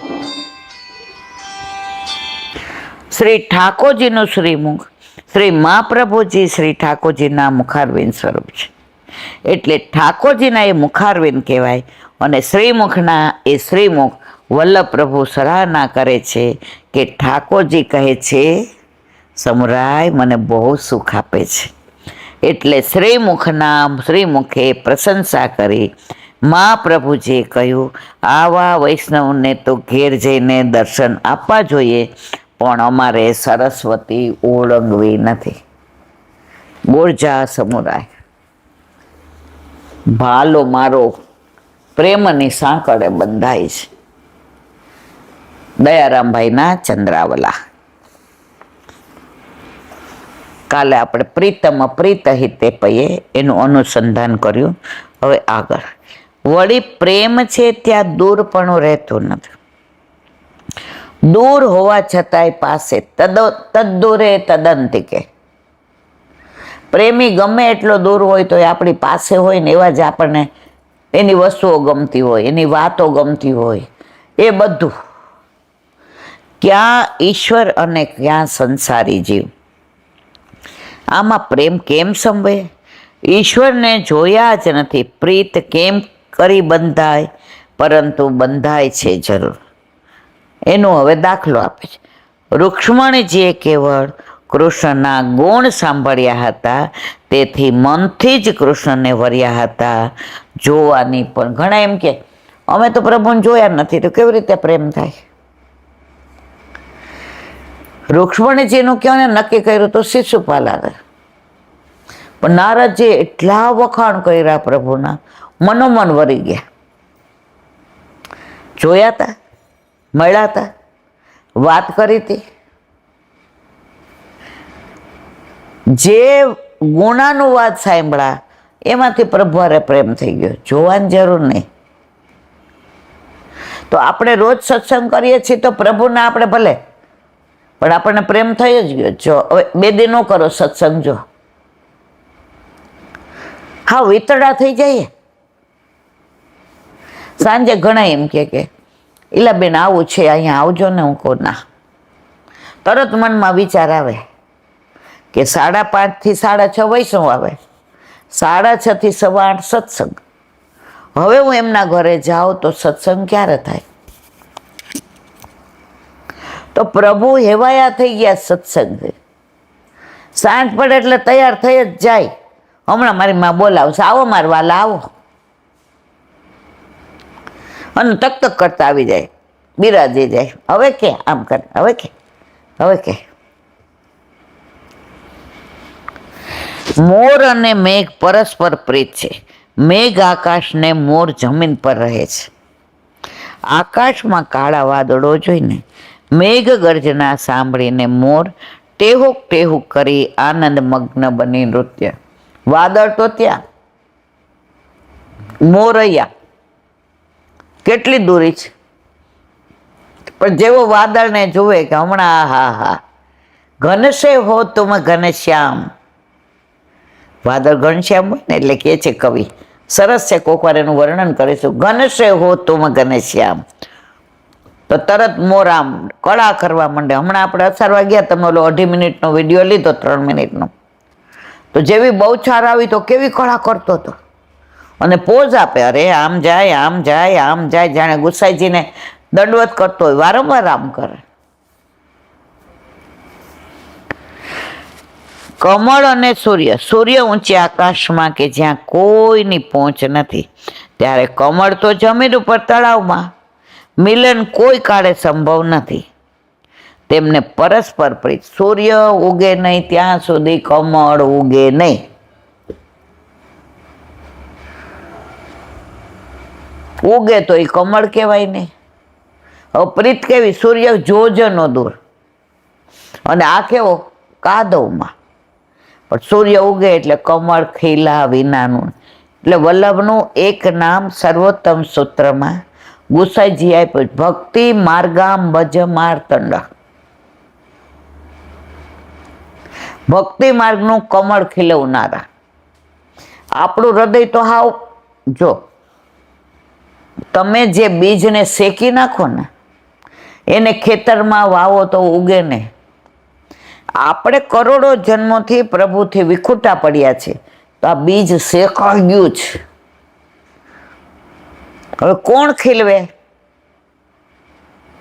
શ્રી ઠાકોરજીનું શ્રીમુખ, શ્રી મહાપ્રભુજી શ્રી ઠાકોરજીના મુખારવિંદ સ્વરૂપ છે. એટલે ઠાકોરજીના એ મુખારવિંદ કહેવાય. અને શ્રીમુખના એ શ્રીમુખ વલ્લભ પ્રભુ સરાહના કરે છે કે ઠાકોરજી કહે છે સમરાય મને બહુ સુખ આપે છે. એટલે શ્રીમુખે પ્રશંસા કરી. મહાપ્રભુજીએ કહ્યું, આવા વૈષ્ણવને તો ઘેર જઈને દર્શન આપવા જોઈએ, પણ અમારે સરસ્વતી ઓળંગવી નથી. બોરજા સમુરાય, ભાલો મારો પ્રેમની સાંકળે બંધાય છે. દયારામભાઈના ચંદ્રાવલા. કાલે આપણે પ્રીતમ પ્રીત હિતે પૈયે એનું અનુસંધાન કર્યું. હવે આગળ વળી પ્રેમ છે ત્યાં દૂરપણું રહેતું નથી. દૂર હોવા છતાંય પાસે, તદ્દૂરે તદંતિકે. પ્રેમી ગમે એટલો દૂર હોય તો એ આપણી પાસે હોય ને, એવા જ આપણને એની વસ્તુઓ ગમતી હોય, એની વાતો ગમતી હોય, એ બધું. ક્યાં ઈશ્વર અને ક્યાં સંસારી જીવ. આમાં પ્રેમ કેમ સંભવે? ઈશ્વરને જોયા જ નથી, પ્રીત કેમ કરી બંધાય? પરંતુ બંધાય છે જરૂર. એનો હવે દાખલો આપે છે. રૂક્ષ્મણીજીએ કેવળ કૃષ્ણના ગુણ સાંભળ્યા હતા, તેથી મનથી જ કૃષ્ણને વર્યા હતા. જોવાની પણ ઘણા એમ કે અમે તો પ્રભુને જોયા નથી, તો કેવી રીતે પ્રેમ થાય? રૂક્ષ્મણીજીનું કહેવાને નક્કી કર્યું તો શિશુપાલ આવે, પણ નારદજીએ એટલા વખાણ કર્યા પ્રભુના, મનોમન વરી ગયા. જોયા હતા, મળ્યા હતા, વાત કરી હતી. જે ગુણાનુવાદ સાંભળ્યા એમાંથી પ્રભુ હારે પ્રેમ થઈ ગયો. જોવાની જરૂર નહીં. તો આપણે રોજ સત્સંગ કરીએ છીએ તો પ્રભુને આપણે ભલે, પણ આપણને પ્રેમ થઈ જ ગયો. જો હવે 2 દિન નો કરો સત્સંગ, જો હા વિતરડા થઈ જાય. સાંજે ઘણા એમ કે ઈલાબેન આવું છે, અહીંયા આવજો ને. હું કહું ના. તરત મનમાં વિચાર આવે કે 5:30 થી 6:30 વૈષ્ણવ આવે, 6:30 થી 8:15 સત્સંગ. હવે હું એમના ઘરે જાઉં તો સત્સંગ ક્યારે થાય? તો પ્રભુ હેવાયા થઈ ગયા સત્સંગ. સાંજ પડે એટલે તૈયાર થઈ જ જાય. હમણાં મારી માં બોલાવશે, આવો મારા વાલા આવો, અને તક તક કરતા આવી જાય, બિરાજી જાય, હવે કે આમ કરે, હવે કે મોર અને મેઘ પરસ્પર પ્રીત છે. મેઘ આકાશને, મોર જમીન પર રહે છે. આકાશમાં કાળા વાદળો જોઈને, મેઘ ગર્જના સાંભળીને મોર ટેહુક ટેહુક કરી આનંદ મગ્ન બની નૃત્ય. વાદળ તો ત્યાં, મોર અહીંયા, કેટલી દૂરી છે, પણ જેવો વાદળને જુએ કે હમણાં હા ઘનશે હો તુમ ઘનશ્યામ, વાદળ ઘનશ્યામ હોય ને એટલે કે છે કવિ, સરસ છે, કોક વાર એનું વર્ણન કરીશું. ઘનશે હો તુમ ઘનશ્યામ, તો તરત મોર આમ કળા કરવા માંડે. હમણાં આપણે અસારવા ગયા, તમે ઓલો 2.5 મિનિટનો વિડીયો લીધો, 3 મિનિટનો, તો જેવી બહુચાર આવી તો કેવી કળા કરતો હતો, અને પોઝ આપે, અરે આમ જાય આમ જાય આમ જાય, જાણે ગુસાઈજીને દંડવત કરતો હોય, વારંવાર આમ કરે. કમળ અને સૂર્ય, સૂર્ય ઊંચી આકાશમાં કે જ્યાં કોઈની પહોંચ નથી, ત્યારે કમળ તો જમીન ઉપર તળાવમાં, મિલન કોઈ કાળે સંભવ નથી. તેમને પરસ્પર પ્રીત, સૂર્ય ઉગે નહીં ત્યાં સુધી કમળ ઉગે નહીં. ઉગે તો એ કમળ કહેવાય નહીં. હવે પ્રીત કેવી, સૂર્ય જોજનો દૂર, અને આ કેવો કાદવમાં, પણ સૂર્ય ઉગે એટલે કમળ ખીલા વિનાનું. એટલે વલ્લભનું એક નામ સર્વોત્તમ સૂત્રમાં ગુસાઈજી આપ્યું, ભક્તિ માર્ગામ ભજ માર્તંડ. ભક્તિ માર્ગનું કમળ ખીલવનારા. આપણું હૃદય તો હાવ, જો તમે જે બીજને શેકી નાખો ને, એને ખેતરમાં વાવો તો ઉગે ને. આપણે કરોડો જન્મોથી પ્રભુથી વિખૂટા પડ્યા છે, તો આ બીજ શેકાઈ ગયું છે. હવે કોણ ખીલવે?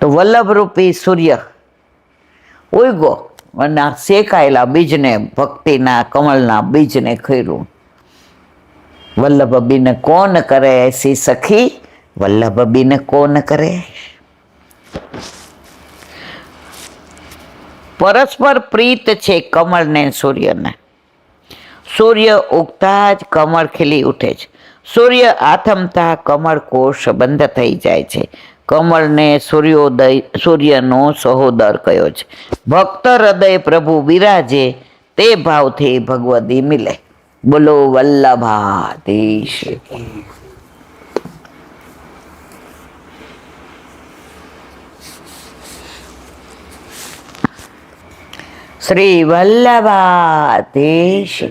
તો વલ્લભરૂપી સૂર્ય ઉગ્યો અને આ શેકાયેલા બીજને, ભક્તિના કમળના બીજને ખીર્યું. વલ્લભ બીને કોણ કરે એસી સખી, વલ્લભ બીને કોણ કરે. પરસ્પર પ્રીત છે કમળ ને સૂર્યને. સૂર્ય ઉગતા જ કમળ ખીલી ઉઠે છે. સૂર્ય આથમતા કમળ કોષ બંધ થઈ જાય છે. કમળને સૂર્યનો સહોદર કયો છે. ભક્ત હૃદય પ્રભુ બિરાજે, તે ભાવથી ભગવદી મિલે. બોલો વલ્લભાધીશ. શ્રી વલ્લભાધીશ.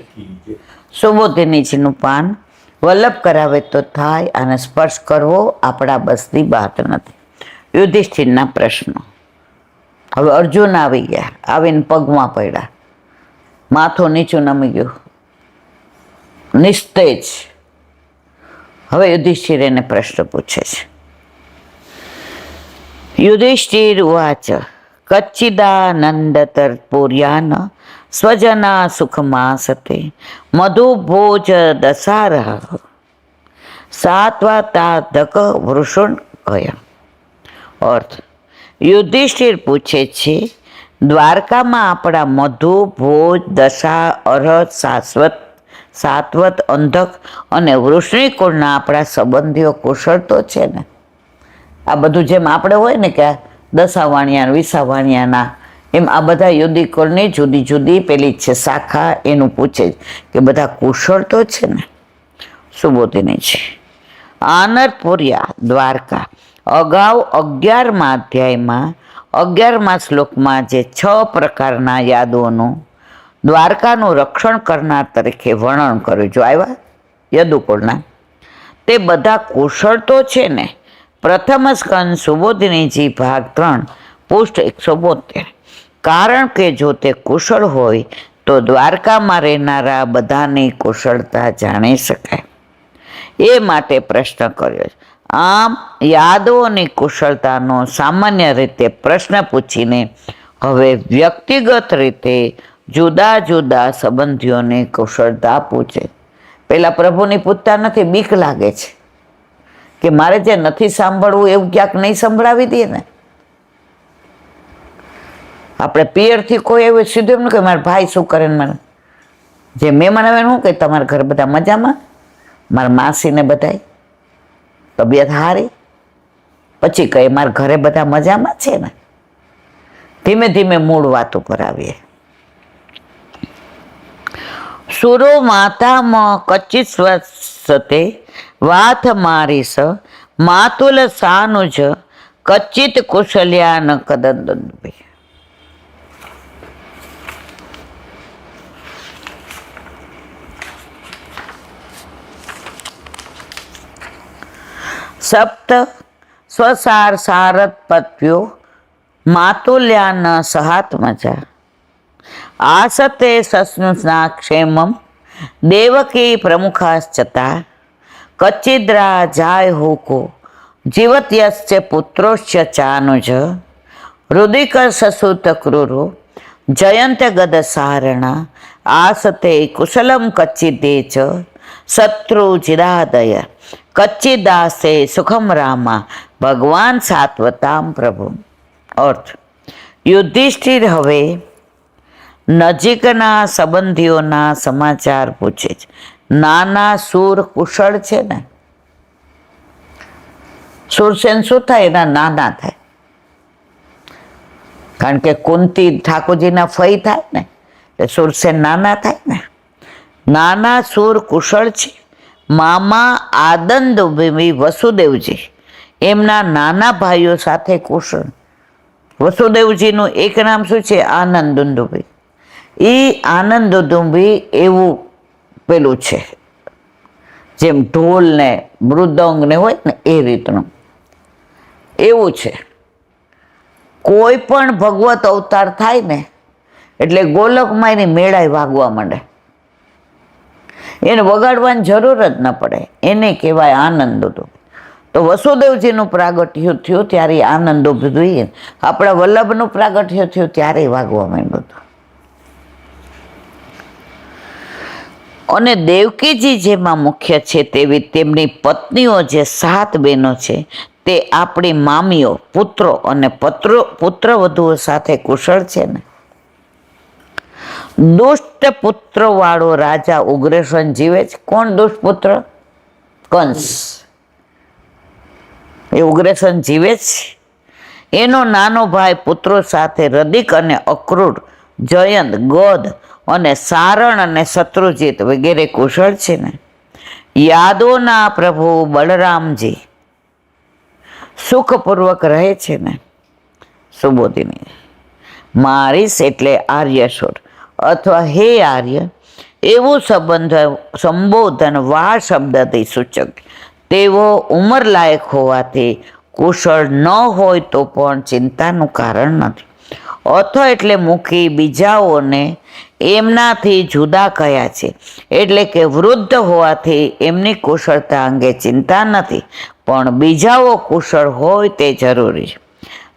સુબોધિનીજીનું પાન. વલ્લભ કરાવે તો થાય, અને સ્પર્શ કરવો આપણા બસની વાત નથી. યુધિષ્ઠિરના પ્રશ્નો. હવે અર્જુન આવી ગયા, આવીને પગમાં પડ્યા, માથું નીચું નમી ગયું, નિસ્તેજ. હવે યુધિષ્ઠિર એને પ્રશ્ન પૂછે છે. યુધિષ્ઠિર ઉવાચ કચ્ચિદાનંદતરપુર્યાન સ્વજના સુખમાસતે મધુભોજ દસારઃ સાત્વાતાધક વૃષણ કયા. અર્થ, યુધિષ્ઠિર પૂછે છે, દ્વારકામાં આપણા મધુ ભોજ દશા અરહત સાત્વત અંધક અને વૃષ્ણિ કુળના આપણા સંબંધીઓ કુશળ તો છે ને. આ બધું જેમ આપણે હોય ને કે દશાવાણિયા વિસાવાણિયાના, એમ આ બધા યુધિ કુળની જુદી જુદી પેલી છે શાખા, એનું પૂછે કે બધા કુશળ તો છે ને. સુબોધિની છે. આનરપુર્યા દ્વારકા. અગાઉ 11મા અધ્યાયમાં 11મા શ્લોકમાં જે 6 પ્રકારના યાદવોનું દ્વારકાનું રક્ષણ કરનાર તરીકે વર્ણન કર્યું, જો આવ્યા યદુકુળના, તે બધા કુશળ તો છે ને. પ્રથમ સ્કંદ સુબોધિનીજી ભાગ 3 પૃષ્ઠ 172. કારણ કે જો તે કુશળ હોય તો દ્વારકામાં રહેનારા બધાની કુશળતા જાણી શકાય, એ માટે પ્રશ્ન કર્યો. આમ યાદવોની કુશળતાનો સામાન્ય રીતે પ્રશ્ન પૂછીને હવે વ્યક્તિગત રીતે જુદા જુદા સંબંધીઓની કુશળતા પૂછે. પેલા પ્રભુની પૂછતા નથી, બીક લાગે છે કે મારે જે નથી સાંભળવું એવું ક્યાંક નહીં સંભળાવી દે ને. આપણે પિયરથી કોઈ એવું સીધું એમ કે મારા ભાઈ શું કરે ને મને જે મહેમાન આવે શું કે તમારા ઘર બધા મજામાં, મારા માસીને બધાય તબિયત હારી, પછી કહે મારા ઘરે બધા મજામાં છે ને. ધીમે ધીમે મૂળ વાત ઉપર આવીએ. સુરો માતામાં કચ્ચિત સ્વસ્તે વાત મારીસ માતુલ સાનુજ કચ્ચિત કુશલ્યા ન કદંદુભિ. સપ્ત સ્વસાર સારત પત્યો માતુલ્યાન સહાત્મજા આસતે સસ્નુના ક્ષેમમ દેવકી પ્રમુખાશ્ચતા કચ્ચિદ્રા જાય હોકો જીવત્યસ્ય પુત્રોશ્ચ ચાનુજ રુદિક સસુત ક્રૂરો જયંત ગદ સારણા આસતે કુશલમ કચ્ચિદે ચ શત્રુ ચિરાદય કચ્ચિદાસે સુખમ રામા ભગવાન સાત્વતામ પ્રભુ. અર્થ, યુધિષ્ઠિર હવે નજીકના સંબંધીઓના સમાચાર પૂછે છે. નાના સૂર કુશળ છે ને, સુરસેન શું થાય? એના નાના થાય, કારણ કે કુંતી ઠાકોરજીના ફઈ થાય ને, એટલે સુરસેન નાના થાય ને. નાના સૂર કુશળ છે. મામા આનંદ વસુદેવજી એમના નાના ભાઈઓ સાથે કુશળ. વસુદેવજીનું એક નામ શું છે? આનંદ દુંદુભી. એ આનંદ દુંદુભી એવું પેલું છે, જેમ ઢોલ ને મૃદંગ ને હોય ને એ રીતનું એવું છે. કોઈ પણ ભગવત અવતાર થાય ને એટલે ગોલકમાં એની મેળાઈ વાગવા માંડે, એને વગાડવાની જરૂર જ ન પડે, એને કહેવાય આનંદ દુંદુભી. તો વસુદેવજીનું પ્રાગટ્ય થયું ત્યારે આનંદ દુંદુભી, આપણા વલ્લભનું પ્રાગટ્ય થયું ત્યારે વાગવા માંડ્યું હતું. અને દેવકીજી જેમાં મુખ્ય છે તેવી તેમની પત્નીઓ જે 7 બહેનો છે તે આપણી મામીઓ, પુત્રો અને પુત્રવધુઓ સાથે કુશળ છે ને. દુષ્ટ પુત્ર વાળો રાજા ઉગ્રસેન જીવે છે. કોણ દુષ્ટ પુત્ર? કંસ. એ ઉગ્રસેન જીવે છે. એનો નાનો ભાઈ પુત્રો સાથે રદિક અને અક્રૂર, જયંત, ગદ અને સારણ અને શત્રુજીત વગેરે કુશળ છે ને. યાદવના પ્રભુ બલરામજી સુખપૂર્વક રહે છે ને. સુબોધિની મારીશ એટલે આર્યસુર અથવા હે આર્ય એવું સંબોધન વા શબ્દથી સૂચક. તેઓ ઉંમરલાયક હોવાથી કુશળ ન હોય તો પણ ચિંતાનું કારણ નથી. અથ એટલે મૂકી બીજાઓને એમનાથી જુદા કયા છે, એટલે કે વૃદ્ધ હોવાથી એમની કુશળતા અંગે ચિંતા નથી, પણ બીજાઓ કુશળ હોય તે જરૂરી છે.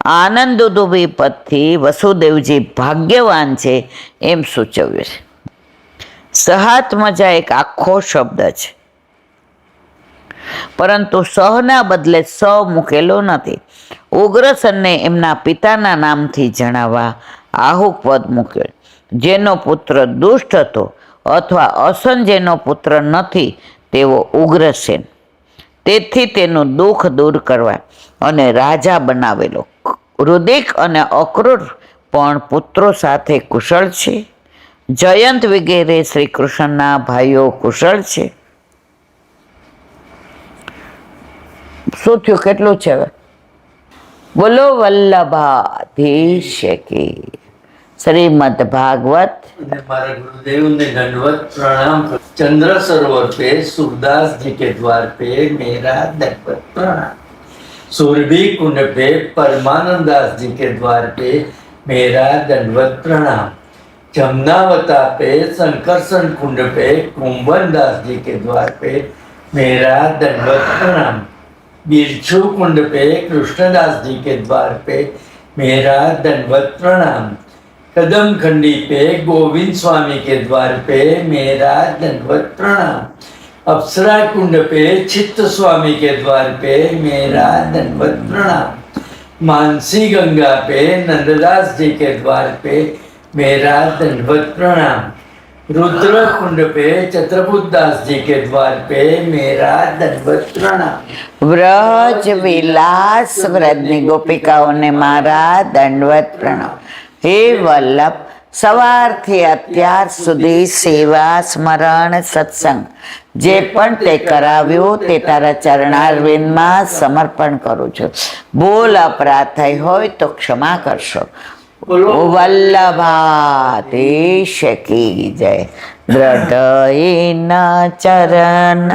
આનંદ દુંદુભી પદથી વસુદેવજી ભાગ્યવાન છે એમ સૂચવ્યું છે. સહાત્મજા એક આખો શબ્દ છે, પરંતુ સહના બદલે સ મૂકેલો નથી. ઉગ્રસેનને એમના પિતાના નામથી જણાવવા આહુક પદ મૂક્યો. જેનો પુત્ર દુષ્ટ હતો અથવા અસન જેનો પુત્ર નથી તેવો ઉગ્રસેન, તેથી તેનું દુઃખ દૂર કરવા અને રાજા બનાવેલો. રુદિક અને અક્રૂર પણ પુત્રો સાથે કુશળ છે. જયંત વગેરે શ્રી કૃષ્ણના ભાઈઓ કુશળ છે. શું થયું? કેટલું છે હવે? બોલો વલ્લભાધીશ કી. શ્રીમદ ભાગવત.
અને મારા गुरुदेव ने दंडवत प्रणाम. चंद्र सरोवर पे सूरदास जी के द्वार पे मेरा दंडवत प्रणाम. सूरभी कुंड पे परमानंद दास जी के द्वार पे मेरा दंडवत प्रणाम. जमुनावता पे संकर्षण कुंड पे कुंभन दास जी के द्वार पे मेरा दंडवत प्रणाम. बिरछू कुंड पे कृष्णदास जी के द्वार पे मेरा दंडवत प्रणाम. कदम खंडी पे गोविंद स्वामी के द्वार पे मेरा दंडवत प्रणाम. अप्सरा कुंड पे चित्त स्वामी के द्वार पे मेरा दंडवत प्रणाम। मानसी गंगा पे नंददास जी के द्वार पे मेरा दंडवत प्रणाम। रुद्र कुंड पे छत्रपुरदास जी के द्वार पे मेरा दंडवत प्रणाम।
વ્રજ વિલાસ વ્રજની ગોપિકાઓને મારા દંડવત પ્રણામ. હે વલ્લભ, સવારથી અત્યાર સુધી સેવા સ્મરણ સત્સંગ જે પણ તે કરાવ્યું તે તારા ચરણારવિંદમાં સમર્પણ કરું છું. ભૂલ અપરાધ થઈ હોય તો ક્ષમા કરશો. વલ્લભાધીશ કી જય. દ્રઢઈના ચરણ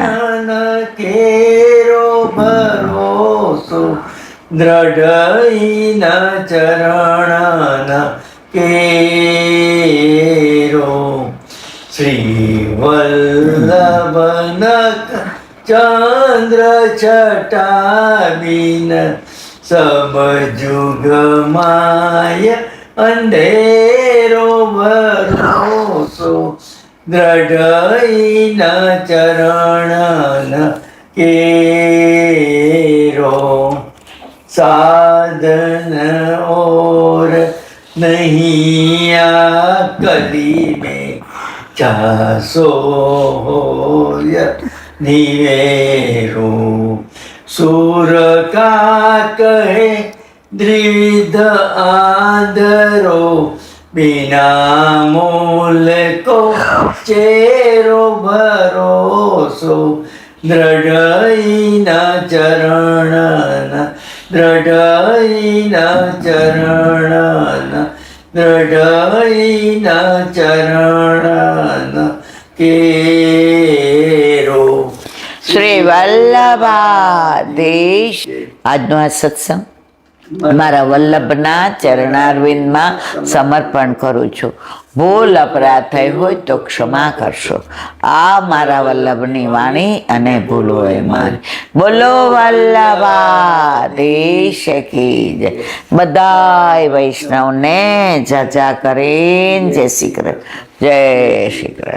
केरो भरोसो दृढ़ चरण केरो। श्री वल्लभन चंद्र छटाबीन सब जुग माय अंधेरो भरोसो दृढ़ चरण केरो। साधन और नहीं कली में चासो निवेरो। सूर का कहे द्विध आदरो बिना मूल को चेरो भरोसो दृढ़ चरण दृढ़ चरण दृढ़ चरण केरो।
શ્રી વલ્લભાધીશ. આજનો આ સત્સંગ મારા વલ્લભના ચરણારવિંદમાં સમર્પણ કરું છું. ભૂલ અપરાધ થઈ હોય તો ક્ષમા કરશો. આ મારા વલ્લભની વાણી અને ભૂલ હોય મારી. બોલો વલ્લભાધીશ કી જય. બધાય વૈષ્ણવને જાજા કરીને જય શ્રી કૃષ્ણ. જય શ્રી કૃષ્ણ.